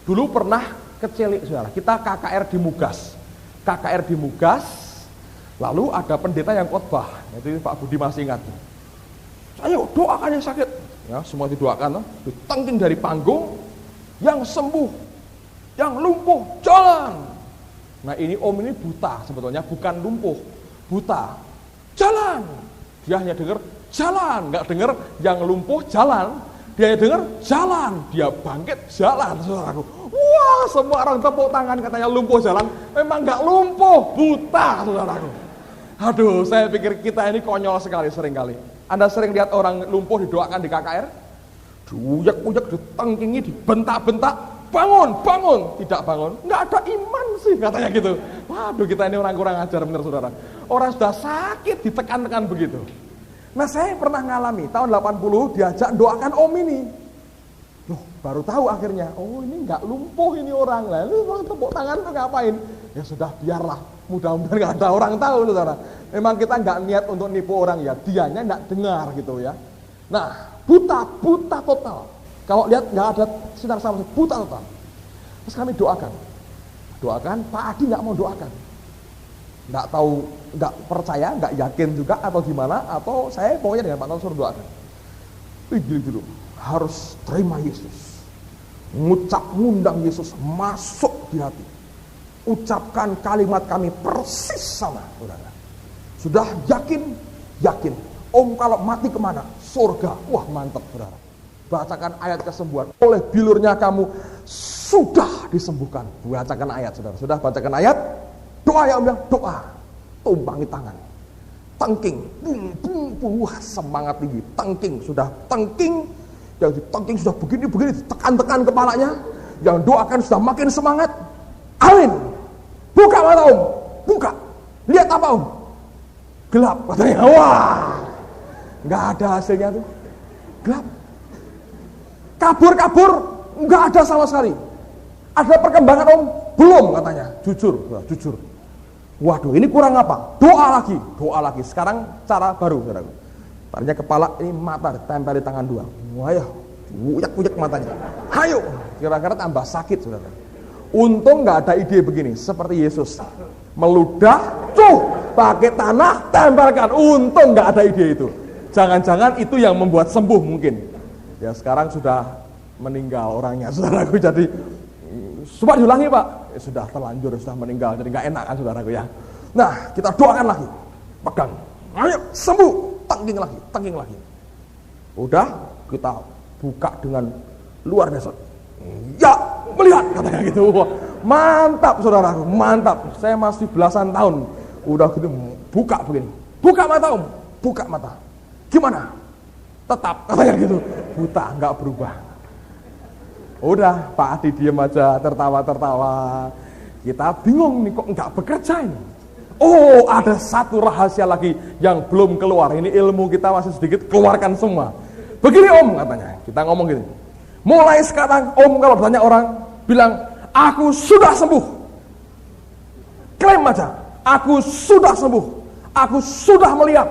Dulu pernah kecelik, saudara. Kita KKR di Mugas, lalu ada pendeta yang khotbah, itu Pak Budi masih ingat. Ayo doakan yang sakit, ya semua didoakan, ditengking dari panggung, yang sembuh, yang lumpuh jalan. Nah ini om ini buta sebetulnya, bukan lumpuh, buta, jalan. Dia hanya dengar jalan, nggak dengar yang lumpuh jalan. Dia dengar jalan, dia bangkit jalan, saudaraku. Wah, semua orang tepuk tangan, katanya lumpuh jalan. Memang nggak lumpuh, buta, saudaraku. Aduh, saya pikir kita ini konyol sekali seringkali. Anda sering lihat orang lumpuh didoakan di KKR? Diuyak-uyak, ditengkingi, dibentak-bentak, bangun, tidak bangun. Nggak ada iman sih, katanya gitu. Waduh, kita ini orang kurang ajar, bener saudara. Orang sudah sakit, ditekan-tekan begitu. Nah, saya pernah ngalami, tahun 80 diajak doakan om ini. Loh, baru tahu akhirnya, oh ini nggak lumpuh ini orang. Lalu orang tepuk tangan tuh ngapain? Ya sudah, biarlah. Mudah-mudahan nggak ada orang tahu, saudara. Memang kita nggak niat untuk nipu orang ya, dianya nggak dengar gitu ya. Nah, buta total. Kalau lihat nggak ada sinar sama sekali, buta total. Terus kami doakan, Pak Adi nggak mau doakan. Nggak tahu, nggak percaya, nggak yakin juga atau gimana, atau saya pokoknya dengan Pak Tom suruh doakan. Gini dulu, harus terima Yesus, ngundang Yesus masuk di hati, ucapkan kalimat kami persis sama, saudara. Sudah yakin, Om kalau mati kemana? Surga. Wah mantap, saudara. Bacakan ayat kesembuhan, oleh bilurnya kamu sudah disembuhkan. Bacakan ayat, saudara. Sudah bacakan ayat, doa ya Om, doa, tumpangi tangan, tengking, wah semangat tinggi, tengking, yang ditengking sudah begini, tekan kepalanya, yang doakan sudah makin semangat, amin. Buka mata Om, buka, lihat apa Om? Gelap katanya, wah, nggak ada hasilnya tuh, gelap, kabur, nggak ada sama sekali. Ada perkembangan Om? Belum katanya, jujur. Waduh, ini kurang apa? Doa lagi. Sekarang cara baru, saudara. Tadinya kepala, ini mata ditempel di tangan dua. Wah ya, uyak matanya. Hayo, kira-kira tambah sakit, saudara. Untung nggak ada ide begini, seperti Yesus meludah, pakai tanah, tempelkan. Untung nggak ada ide itu. Jangan-jangan itu yang membuat sembuh mungkin. Ya sekarang sudah meninggal orangnya, saudaraku. Jadi, coba diulangi Pak. Sudah terlanjur, sudah meninggal, jadi nggak enak kan saudaraku ya. Nah, kita doakan lagi, pegang, ayo sembuh, tengking lagi. Udah, kita buka dengan luar biasa. Ya, melihat katanya gitu. Wah, mantap saudaraku, mantap. Saya masih belasan tahun, udah gitu buka begini, buka mata Om, buka mata. Gimana? Tetap katanya gitu, buta, nggak berubah. Udah, Pak Adi diem aja, tertawa. Kita bingung nih, kok nggak bekerja ini. Oh, ada satu rahasia lagi yang belum keluar. Ini ilmu kita masih sedikit, keluarkan semua. Begini Om katanya, kita ngomong gini. Mulai sekarang Om kalau bertanya orang, bilang, aku sudah sembuh. Klaim aja, aku sudah sembuh. Aku sudah melihat.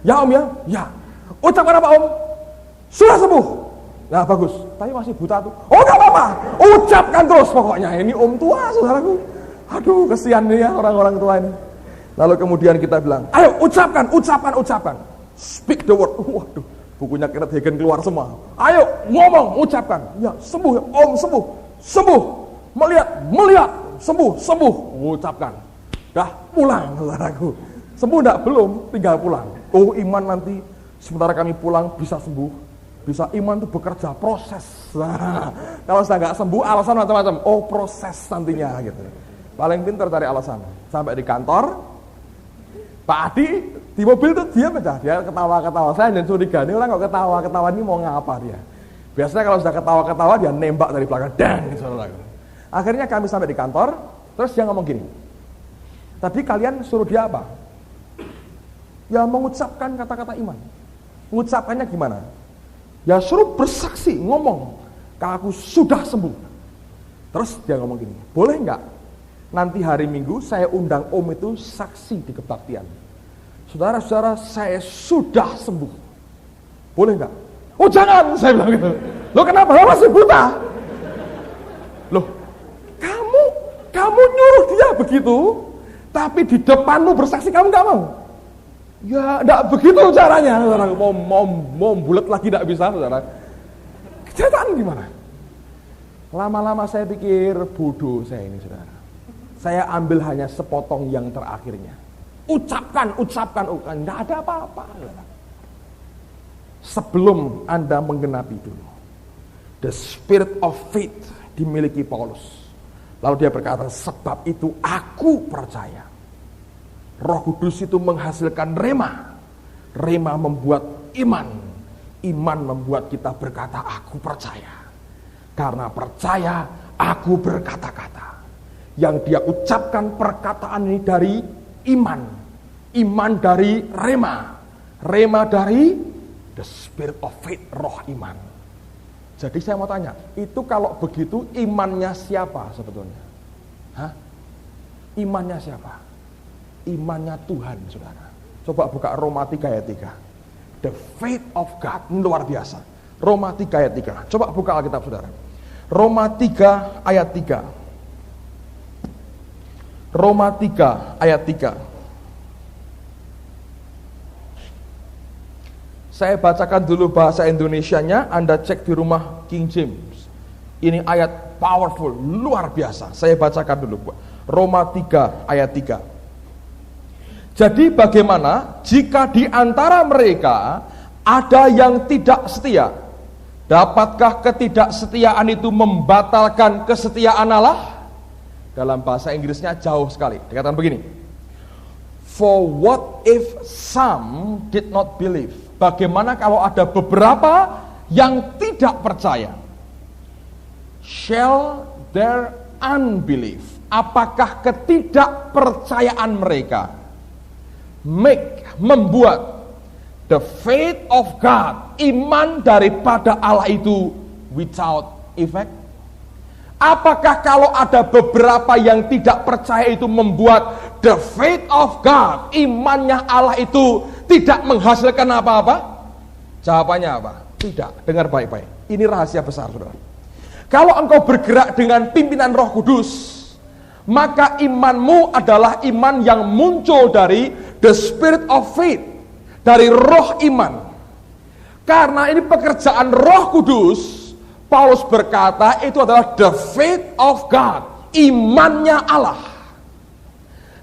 Ya Om ya? Ya. Ucapkan apa Om? Sudah sembuh. Nah bagus, tapi masih buta tuh. Oh gak apa-apa, ucapkan terus pokoknya. Ini Om tua saudaraku. Aduh kesian nih ya orang-orang tua ini. Lalu kemudian kita bilang, ayo ucapkan. Speak the word. Waduh, bukunya Kenneth Hagin keluar semua. Ayo ngomong, ucapkan. Ya sembuh, Om sembuh. Melihat, sembuh. Ucapkan. Dah pulang saudaraku. Sembuh enggak? Belum, tinggal pulang. Oh iman nanti sementara kami pulang bisa sembuh. Bisa iman itu bekerja, proses. Nah, kalau sudah nggak sembuh, alasan macam-macam. Oh proses nantinya gitu. Paling pintar cari alasan. Sampai di kantor, Pak Adi di mobil tuh dia ketawa. Saya dan curiga, ini orang kok ketawa ini mau ngapa dia? Biasanya kalau sudah ketawa dia nembak dari belakang, dang gitu. Akhirnya kami sampai di kantor, terus dia ngomong gini. Tadi kalian suruh dia apa? Ya mengucapkan kata-kata iman. Mengucapkannya gimana? Ya suruh bersaksi, ngomong, aku sudah sembuh. Terus dia ngomong gini, boleh nggak nanti hari Minggu saya undang Om itu saksi di kebaktian. Saudara-saudara, saya sudah sembuh. Boleh nggak? Oh jangan, saya bilang gitu. Loh kenapa? Lo masih buta. Loh, kamu nyuruh dia begitu, tapi di depanmu bersaksi kamu nggak mau. Ya, enggak begitu caranya, saudara. Mau bulat lagi enggak bisa, saudara. Kenyataan gimana? Lama-lama saya pikir bodoh saya ini, saudara. Saya ambil hanya sepotong yang terakhirnya. Ucapkan. Enggak ada apa-apa, saudara. Sebelum Anda menggenapi dulu. The spirit of faith dimiliki Paulus. Lalu dia berkata, sebab itu aku percaya. Roh Kudus itu menghasilkan rema. Rema membuat iman. Iman membuat kita berkata, aku percaya. Karena percaya, aku berkata-kata. Yang dia ucapkan perkataan ini dari iman. Iman dari rema. Rema dari the spirit of faith, roh iman. Jadi saya mau tanya, itu kalau begitu imannya siapa sebetulnya? Hah? Imannya siapa? Imannya Tuhan, saudara. Coba buka Roma 3 ayat 3. The faith of God, luar biasa. Roma 3 ayat 3. Coba buka Alkitab, saudara. Roma 3 ayat 3. Roma 3 ayat 3. Saya bacakan dulu bahasa Indonesianya, Anda cek di rumah King James. Ini ayat powerful, luar biasa. Saya bacakan dulu. Roma 3 ayat 3. Jadi bagaimana jika di antara mereka ada yang tidak setia? Dapatkah ketidaksetiaan itu membatalkan kesetiaan Allah? Dalam bahasa Inggrisnya jauh sekali. Dikatakan begini. For what if some did not believe? Bagaimana kalau ada beberapa yang tidak percaya? Shall their unbelief, apakah ketidakpercayaan mereka membuat the faith of God, iman daripada Allah itu without effect? Apakah kalau ada beberapa yang tidak percaya itu membuat the faith of God, imannya Allah itu tidak menghasilkan apa-apa? Jawabannya apa? Tidak. Dengar baik-baik. Ini rahasia besar, saudara. Kalau engkau bergerak dengan pimpinan Roh Kudus, maka imanmu adalah iman yang muncul dari the spirit of faith, dari roh iman. Karena ini pekerjaan Roh Kudus, Paulus berkata itu adalah the faith of God, imannya Allah.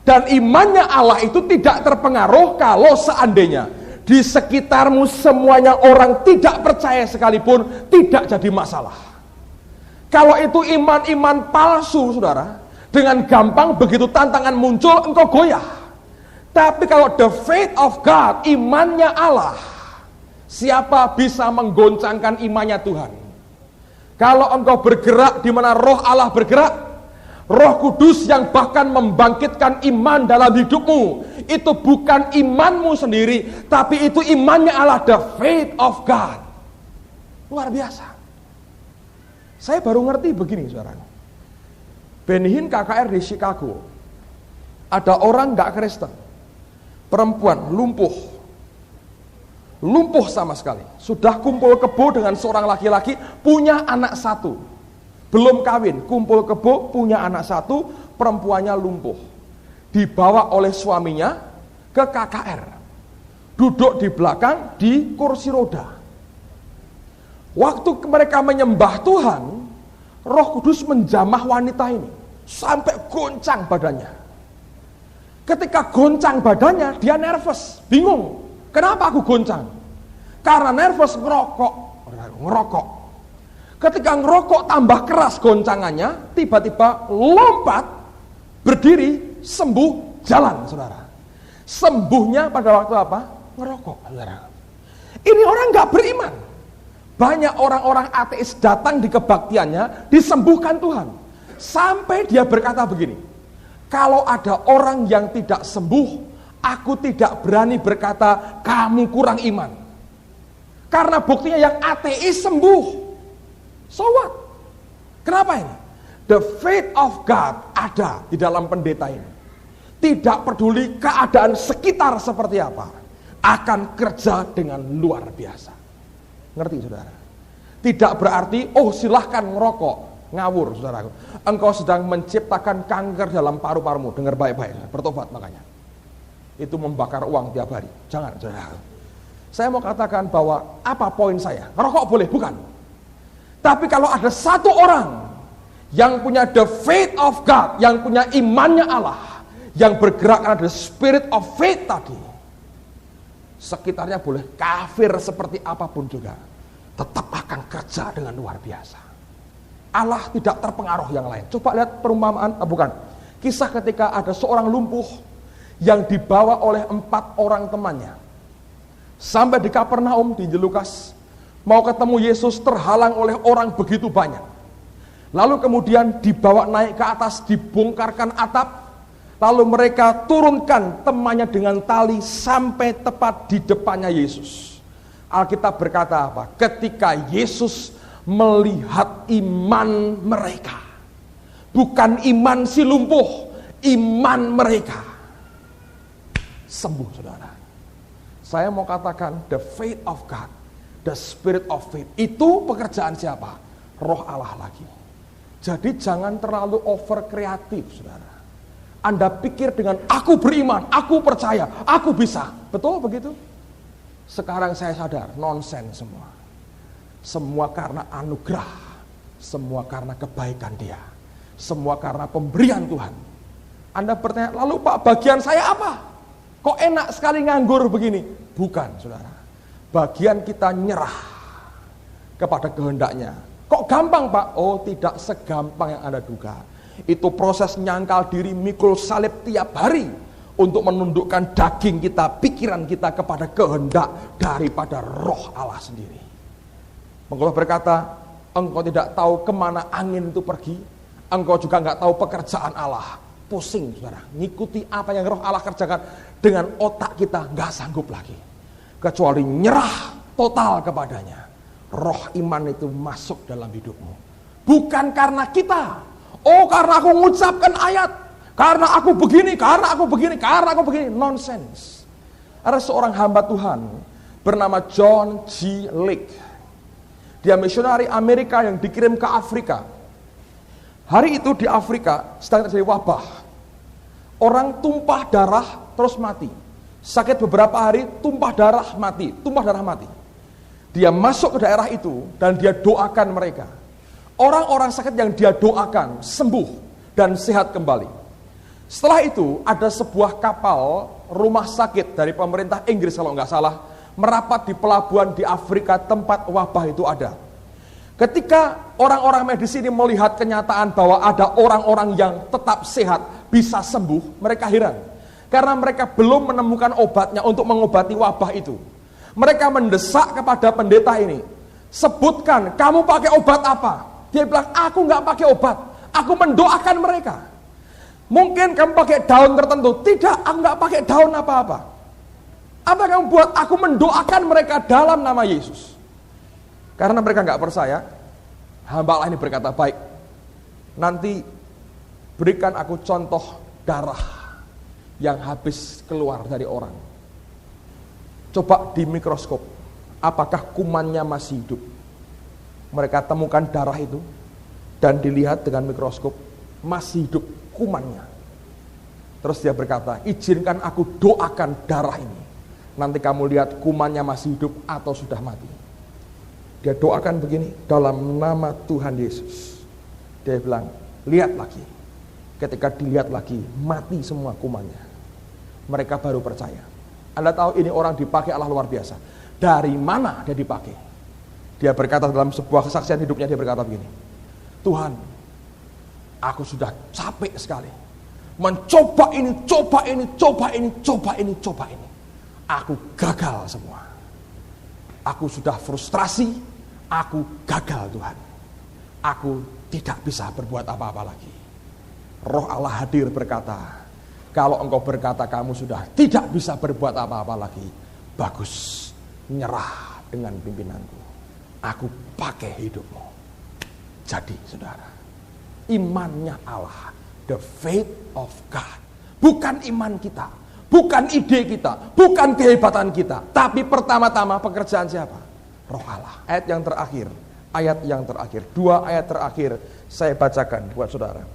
Dan imannya Allah itu tidak terpengaruh kalau seandainya di sekitarmu semuanya orang tidak percaya sekalipun, tidak jadi masalah. Kalau itu iman-iman palsu, saudara, dengan gampang begitu tantangan muncul, engkau goyah. Tapi kalau the faith of God, imannya Allah, siapa bisa menggoncangkan imannya Tuhan? Kalau engkau bergerak di mana roh Allah bergerak, Roh Kudus yang bahkan membangkitkan iman dalam hidupmu, itu bukan imanmu sendiri, tapi itu imannya Allah, the faith of God. Luar biasa. Saya baru ngerti begini, saudara. Benny Hinn KKR di Chicago, ada orang gak Kristen, perempuan lumpuh sama sekali, sudah kumpul kebo dengan seorang laki-laki, punya anak satu, belum kawin, kumpul kebo, punya anak satu, perempuannya lumpuh, dibawa oleh suaminya ke KKR, duduk di belakang di kursi roda. Waktu mereka menyembah Tuhan, Roh Kudus menjamah wanita ini sampai goncang badannya. Ketika goncang badannya, dia nervous, bingung. Kenapa aku goncang? Karena nervous, ngerokok. Ketika ngerokok tambah keras goncangannya, tiba-tiba lompat, berdiri, sembuh, jalan, saudara. Sembuhnya pada waktu apa? Ngerokok, saudara. Ini orang gak beriman. Banyak orang-orang ateis datang di kebaktiannya, disembuhkan Tuhan. Sampai dia berkata begini, kalau ada orang yang tidak sembuh, aku tidak berani berkata, kamu kurang iman. Karena buktinya yang ateis sembuh. So what? Kenapa ini? The faith of God ada di dalam pendeta ini. Tidak peduli keadaan sekitar seperti apa, akan kerja dengan luar biasa. Ngerti, saudara? Tidak berarti, oh silahkan ngerokok, ngawur, saudaraku. Engkau sedang menciptakan kanker dalam paru-parumu. Dengar baik-baik, bertobat makanya. Itu membakar uang tiap hari. Jangan, saudara. Saya mau katakan bahwa apa poin saya? Ngerokok boleh, bukan. Tapi kalau ada satu orang yang punya the faith of God, yang punya imannya Allah, yang bergerak karena the spirit of faith tadi, sekitarnya boleh kafir seperti apapun juga, tetap akan kerja dengan luar biasa. Allah tidak terpengaruh yang lain. Coba lihat perumpamaan, bukan, kisah ketika ada seorang lumpuh yang dibawa oleh 4 orang temannya sampai di Kapernaum di Lukas, mau ketemu Yesus, terhalang oleh orang begitu banyak. Lalu kemudian dibawa naik ke atas, dibongkarkan atap, lalu mereka turunkan temannya dengan tali sampai tepat di depannya Yesus. Alkitab berkata apa? Ketika Yesus melihat iman mereka. Bukan iman si lumpuh, iman mereka. Sembuh, saudara. Saya mau katakan, the faith of God, the spirit of faith, itu pekerjaan siapa? Roh Allah lagi. Jadi jangan terlalu over kreatif, saudara. Anda pikir dengan aku beriman, aku percaya, aku bisa. Betul begitu? Sekarang saya sadar, nonsense semua. Semua karena anugerah, semua karena kebaikan Dia, semua karena pemberian Tuhan. Anda bertanya, lalu Pak, bagian saya apa? Kok enak sekali nganggur begini? Bukan, saudara. Bagian kita nyerah kepada kehendaknya. Kok gampang, Pak? Oh, tidak segampang yang Anda duga. Itu proses nyangkal diri, mikul salib tiap hari untuk menundukkan daging kita, pikiran kita kepada kehendak daripada Roh Allah sendiri. Pengkhotbah berkata, engkau tidak tahu kemana angin itu pergi, engkau juga nggak tahu pekerjaan Allah. Pusing, saudara, ngikuti apa yang Roh Allah kerjakan dengan otak kita nggak sanggup lagi, kecuali nyerah total kepadanya. Roh iman itu masuk dalam hidupmu, bukan karena kita. Oh, karena aku mengucapkan ayat, karena aku begini, karena aku begini, karena aku begini. Nonsense. Ada seorang hamba Tuhan bernama John G. Lake. Dia misionari Amerika yang dikirim ke Afrika. Hari itu di Afrika sedang terjadi wabah. Orang tumpah darah terus mati. Sakit beberapa hari, tumpah darah mati. Dia masuk ke daerah itu dan dia doakan mereka. Orang-orang sakit yang dia doakan sembuh dan sehat kembali. Setelah itu ada sebuah kapal rumah sakit dari pemerintah Inggris kalau nggak salah merapat di pelabuhan di Afrika tempat wabah itu ada. Ketika orang-orang medis ini melihat kenyataan bahwa ada orang-orang yang tetap sehat, bisa sembuh, mereka heran. Karena mereka belum menemukan obatnya untuk mengobati wabah itu. Mereka mendesak kepada pendeta ini, sebutkan kamu pakai obat apa? Dia bilang, aku nggak pakai obat, aku mendoakan mereka. Mungkin kamu pakai daun tertentu. Tidak, aku nggak pakai daun apa-apa. Apa yang kamu buat? Aku mendoakan mereka dalam nama Yesus. Karena mereka nggak percaya, hamba Allah ini berkata, baik, nanti berikan aku contoh darah yang habis keluar dari orang. Coba di mikroskop, apakah kumannya masih hidup? Mereka temukan darah itu, dan dilihat dengan mikroskop, masih hidup kumannya. Terus dia berkata, izinkan aku doakan darah ini. Nanti kamu lihat kumannya masih hidup atau sudah mati. Dia doakan begini, dalam nama Tuhan Yesus. Dia bilang, lihat lagi. Ketika dilihat lagi, mati semua kumannya. Mereka baru percaya. Anda tahu ini orang dipakai Allah luar biasa. Dari mana dia dipakai? Dia berkata dalam sebuah kesaksian hidupnya, dia berkata begini, Tuhan, aku sudah capek sekali. Mencoba ini, coba ini, coba ini, coba ini, coba ini. Aku gagal semua. Aku sudah frustrasi, aku gagal Tuhan. Aku tidak bisa berbuat apa-apa lagi. Roh Allah hadir berkata, kalau engkau berkata kamu sudah tidak bisa berbuat apa-apa lagi, bagus, nyerah dengan pimpinanku. Aku pakai hidupmu. Jadi saudara, imannya Allah, the faith of God. Bukan iman kita, bukan ide kita, bukan kehebatan kita, tapi pertama-tama pekerjaan siapa? Roh Allah. Ayat yang terakhir, 2 ayat terakhir saya bacakan buat saudara.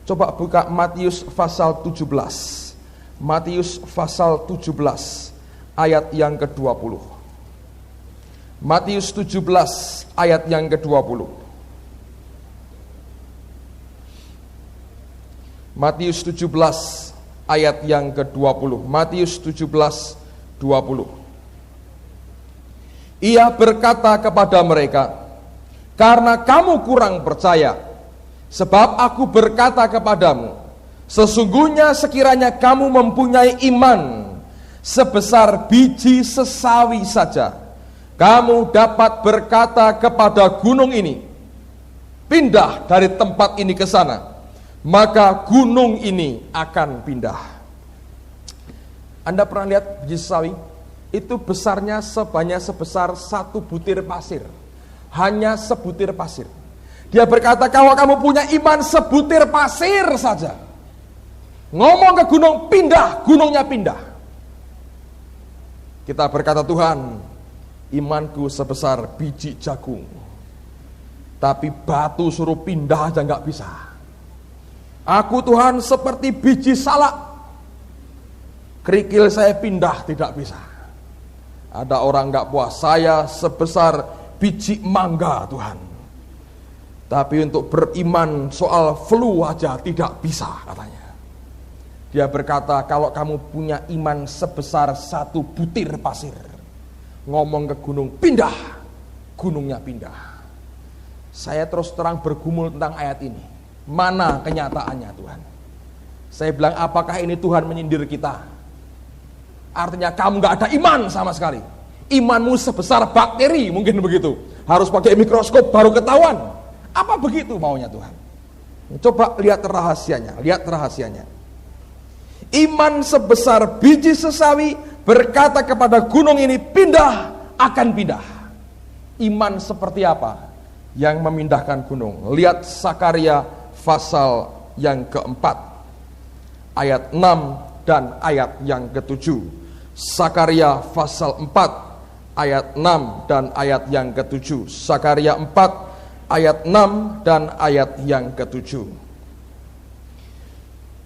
Coba buka Matius pasal 17. Matius pasal 17 ayat yang ke-20. Matius 17 ayat yang ke-20. Matius 17 ayat yang ke-20. Matius 17 20. Ia berkata kepada mereka, karena kamu kurang percaya, sebab aku berkata kepadamu, sesungguhnya sekiranya kamu mempunyai iman sebesar biji sesawi saja, kamu dapat berkata kepada gunung ini, pindah dari tempat ini ke sana, maka gunung ini akan pindah. Anda pernah lihat biji sesawi? Itu besarnya sebesar 1 butir pasir. hanya sebutir pasir. Dia berkata, kalau kamu punya iman sebutir pasir saja, ngomong ke gunung pindah, gunungnya pindah. Kita berkata, Tuhan, imanku sebesar biji jagung, tapi batu suruh pindah aja gak bisa. Aku Tuhan seperti biji salak, kerikil saya pindah tidak bisa. Ada orang gak puas, saya sebesar biji mangga Tuhan, tapi untuk beriman soal flu aja tidak bisa katanya. Dia berkata, kalau kamu punya iman sebesar satu butir pasir, ngomong ke gunung pindah, gunungnya pindah. Saya terus terang bergumul tentang ayat ini. Mana kenyataannya Tuhan? Saya bilang, apakah ini Tuhan menyindir kita? Artinya kamu gak ada iman sama sekali. Imanmu sebesar bakteri, mungkin begitu. Harus pakai mikroskop baru ketahuan. Apa begitu maunya Tuhan? Coba lihat rahasianya, Iman sebesar biji sesawi berkata kepada gunung ini pindah, akan pindah. Iman seperti apa yang memindahkan gunung? Lihat Sakaria pasal yang keempat, ayat 6 dan ayat yang ke-7. Sakaria pasal 4, ayat 6 dan ayat yang ke-7. Sakaria 4 ayat 6 dan ayat yang ke-7.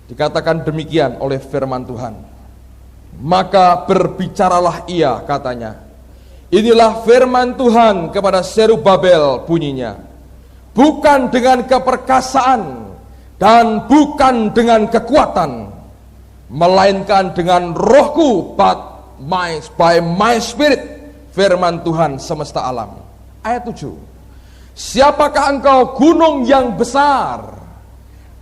Dikatakan demikian oleh firman Tuhan. Maka berbicaralah ia, katanya. Inilah firman Tuhan kepada Zerubabel, bunyinya. Bukan dengan keperkasaan dan bukan dengan kekuatan, melainkan dengan rohku, by my spirit, firman Tuhan semesta alam. Ayat 7. Siapakah engkau gunung yang besar?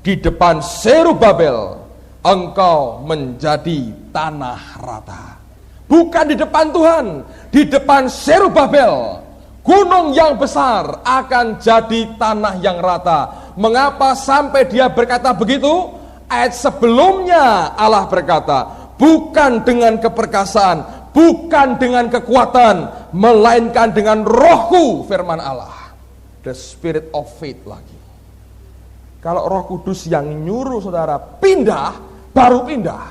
Di depan Zerubabel engkau menjadi tanah rata. Bukan di depan Tuhan, di depan Zerubabel, gunung yang besar akan jadi tanah yang rata. Mengapa sampai dia berkata begitu? Ayat sebelumnya Allah berkata, bukan dengan keperkasaan, bukan dengan kekuatan, melainkan dengan rohku, firman Allah. The spirit of faith lagi. Kalau Roh Kudus yang nyuruh saudara pindah, baru pindah.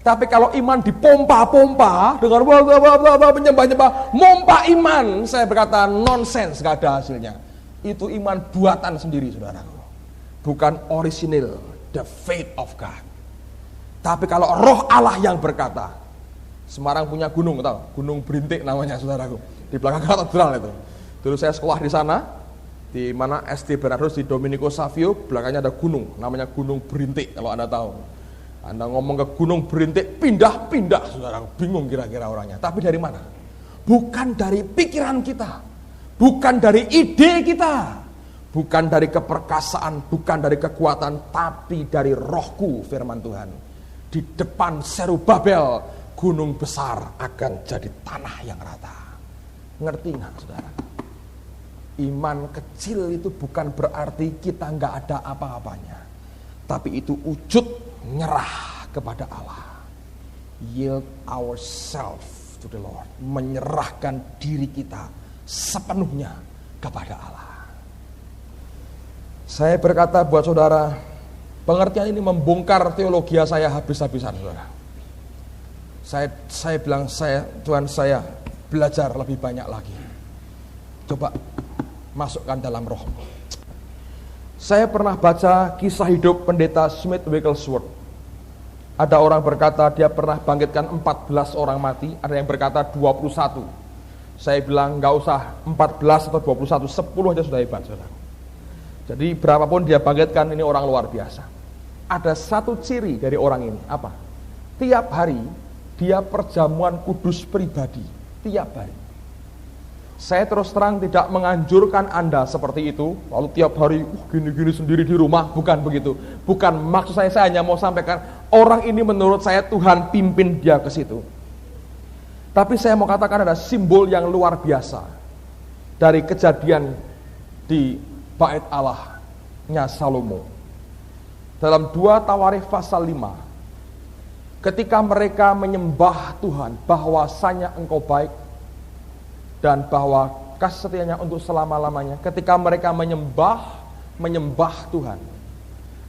Tapi kalau iman dipompa-pompa dengan menyembah-nyembah, mompa iman, saya berkata nonsense, gak ada hasilnya. Itu iman buatan sendiri saudaraku, bukan original, the faith of God. Tapi kalau Roh Allah yang berkata, Semarang punya gunung, tahu? Gunung Berintik namanya saudaraku, di belakang katedral itu. Dulu saya sekolah di sana, di mana SD Bernardus di Domenico Savio, belakangnya ada gunung, namanya Gunung Berintik kalau Anda tahu. Anda ngomong ke Gunung Berintik, pindah-pindah, saudara, bingung kira-kira orangnya. Tapi dari mana? Bukan dari pikiran kita, bukan dari ide kita, bukan dari keperkasaan, bukan dari kekuatan, tapi dari rohku, firman Tuhan. Di depan Zerubabel, gunung besar akan jadi tanah yang rata. Ngerti nggak saudara? Iman kecil itu bukan berarti kita nggak ada apa-apanya, tapi itu wujud nyerah kepada Allah. Yield ourselves to the Lord, menyerahkan diri kita sepenuhnya kepada Allah. Saya berkata buat saudara, pengertian ini membongkar teologi saya habis-habisan, saudara. Saya bilang, Tuhan, saya belajar lebih banyak lagi. Coba masukkan dalam roh. Saya pernah baca kisah hidup pendeta Smith Wigglesworth. Ada orang berkata dia pernah bangkitkan 14 orang mati, ada yang berkata 21. Saya bilang gak usah 14 atau 21, 10 aja sudah hebat, saudara. Jadi berapapun dia bangkitkan, ini orang luar biasa. Ada satu ciri dari orang ini, apa? Tiap hari dia perjamuan kudus pribadi, tiap hari. Saya terus terang tidak menganjurkan Anda seperti itu, lalu tiap hari gini-gini sendiri di rumah, bukan begitu. Bukan, maksud saya hanya mau sampaikan, orang ini menurut saya Tuhan pimpin dia ke situ. Tapi saya mau katakan ada simbol yang luar biasa dari kejadian di Bait Allahnya Salomo. Dalam 2 Tawarikh pasal 5, ketika mereka menyembah Tuhan bahwasanya Engkau baik dan bahwa kasih setianya untuk selama-lamanya. Ketika mereka menyembah Tuhan,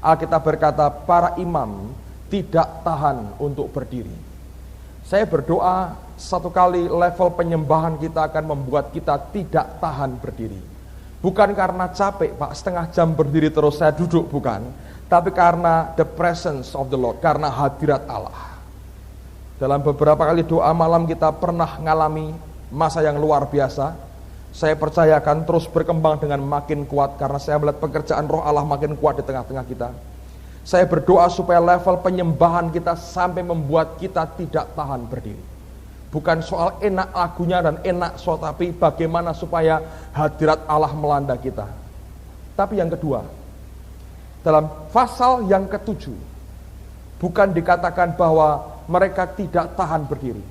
Alkitab berkata para imam tidak tahan untuk berdiri. Saya berdoa satu kali level penyembahan kita akan membuat kita tidak tahan berdiri. Bukan karena capek, Pak, setengah jam berdiri terus saya duduk, bukan. Tapi karena the presence of the Lord, karena hadirat Allah. Dalam beberapa kali doa malam kita pernah mengalami masa yang luar biasa. Saya percaya akan terus berkembang dengan makin kuat, karena saya melihat pekerjaan Roh Allah makin kuat di tengah-tengah kita. Saya berdoa supaya level penyembahan kita sampai membuat kita tidak tahan berdiri. Bukan soal enak lagunya dan enak tapi bagaimana supaya hadirat Allah melanda kita. Tapi yang kedua, dalam pasal yang ke-7, bukan dikatakan bahwa mereka tidak tahan berdiri.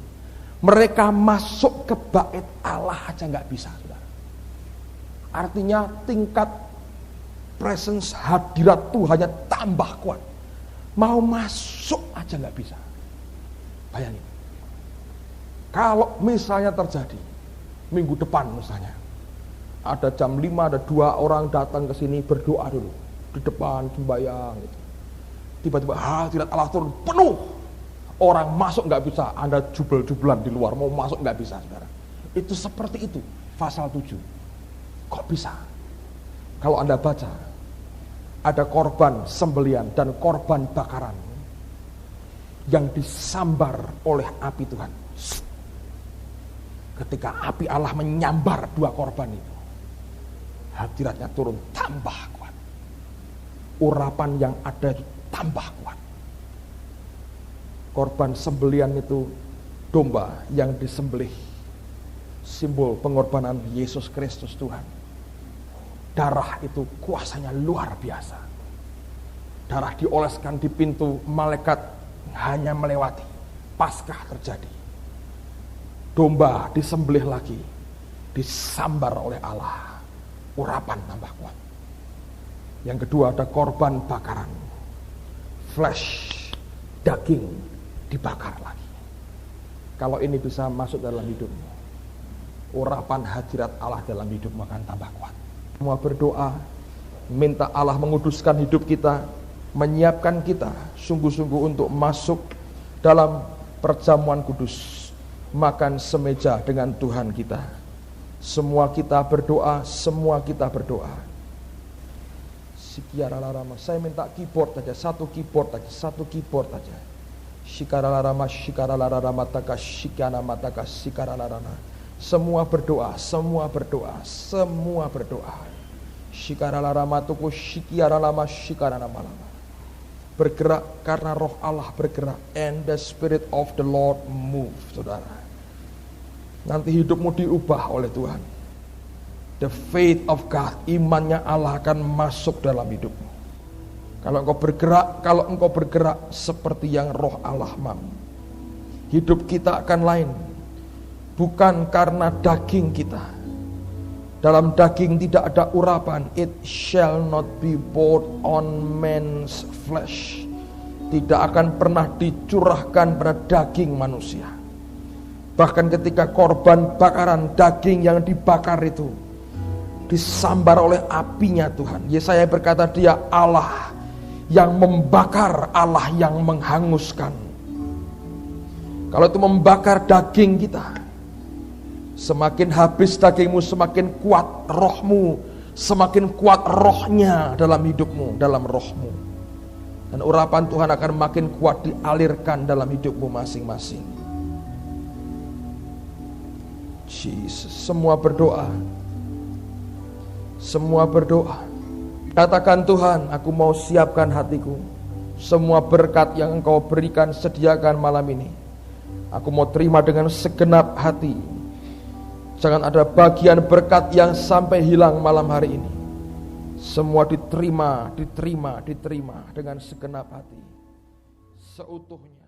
Mereka masuk ke bait Allah aja nggak bisa, saudara. Artinya tingkat presence hadirat Tuhannya tambah kuat. Mau masuk aja nggak bisa. Bayangin. Kalau misalnya terjadi minggu depan misalnya, ada jam 5 ada 2 orang datang ke sini berdoa dulu di depan sembahyang gitu. Tiba-tiba hadirat Allah turun penuh. Orang masuk nggak bisa, Anda jubel-jubelan di luar, mau masuk nggak bisa, saudara. Itu seperti itu, pasal 7. Kok bisa? Kalau Anda baca, ada korban sembelian dan korban bakaran yang disambar oleh api Tuhan. Ketika api Allah menyambar 2 korban itu, hadiratnya turun tambah kuat. Urapan yang ada itu tambah kuat. Korban sembelian itu domba yang disembelih, simbol pengorbanan Yesus Kristus Tuhan. Darah itu kuasanya luar biasa. Darah dioleskan di pintu, malaikat hanya melewati. Paskah terjadi. Domba disembelih lagi, disambar oleh Allah. Urapan tambah kuat. Yang kedua ada korban bakaran. Flesh, daging dibakar lagi. Kalau ini bisa masuk dalam hidupmu, urapan hadirat Allah dalam hidupmu akan tambah kuat. Semua berdoa, minta Allah menguduskan hidup kita, menyiapkan kita sungguh-sungguh untuk masuk dalam perjamuan kudus, makan semeja dengan Tuhan kita. Semua kita berdoa, semua kita berdoa. Saya minta keyboard saja, satu keyboard saja. Shikaralarama shikaralarama taka shikana mataka shikaralarana. Semua berdoa. Shikaralarama tuku shikiaralama shikaranama. Bergerak karena roh Allah bergerak, and the spirit of the Lord move, saudara. Nanti hidupmu diubah oleh Tuhan. The faith of God, imannya Allah akan masuk dalam hidupmu. Kalau engkau bergerak seperti yang roh Allah mau, hidup kita akan lain. Bukan karena daging kita. Dalam daging tidak ada urapan. It shall not be poured on man's flesh. Tidak akan pernah dicurahkan pada daging manusia. Bahkan ketika korban bakaran, daging yang dibakar itu disambar oleh apinya Tuhan. Yesaya berkata dia Allah yang membakar, Allah yang menghanguskan. Kalau itu membakar daging kita, semakin habis dagingmu, semakin kuat rohmu, semakin kuat rohnya dalam hidupmu, dalam rohmu. Dan urapan Tuhan akan makin kuat dialirkan dalam hidupmu masing-masing. Jesus, semua berdoa. Katakan Tuhan, aku mau siapkan hatiku. Semua berkat yang Engkau berikan, sediakan malam ini. Aku mau terima dengan segenap hati. Jangan ada bagian berkat yang sampai hilang malam hari ini. Semua diterima dengan segenap hati, seutuhnya.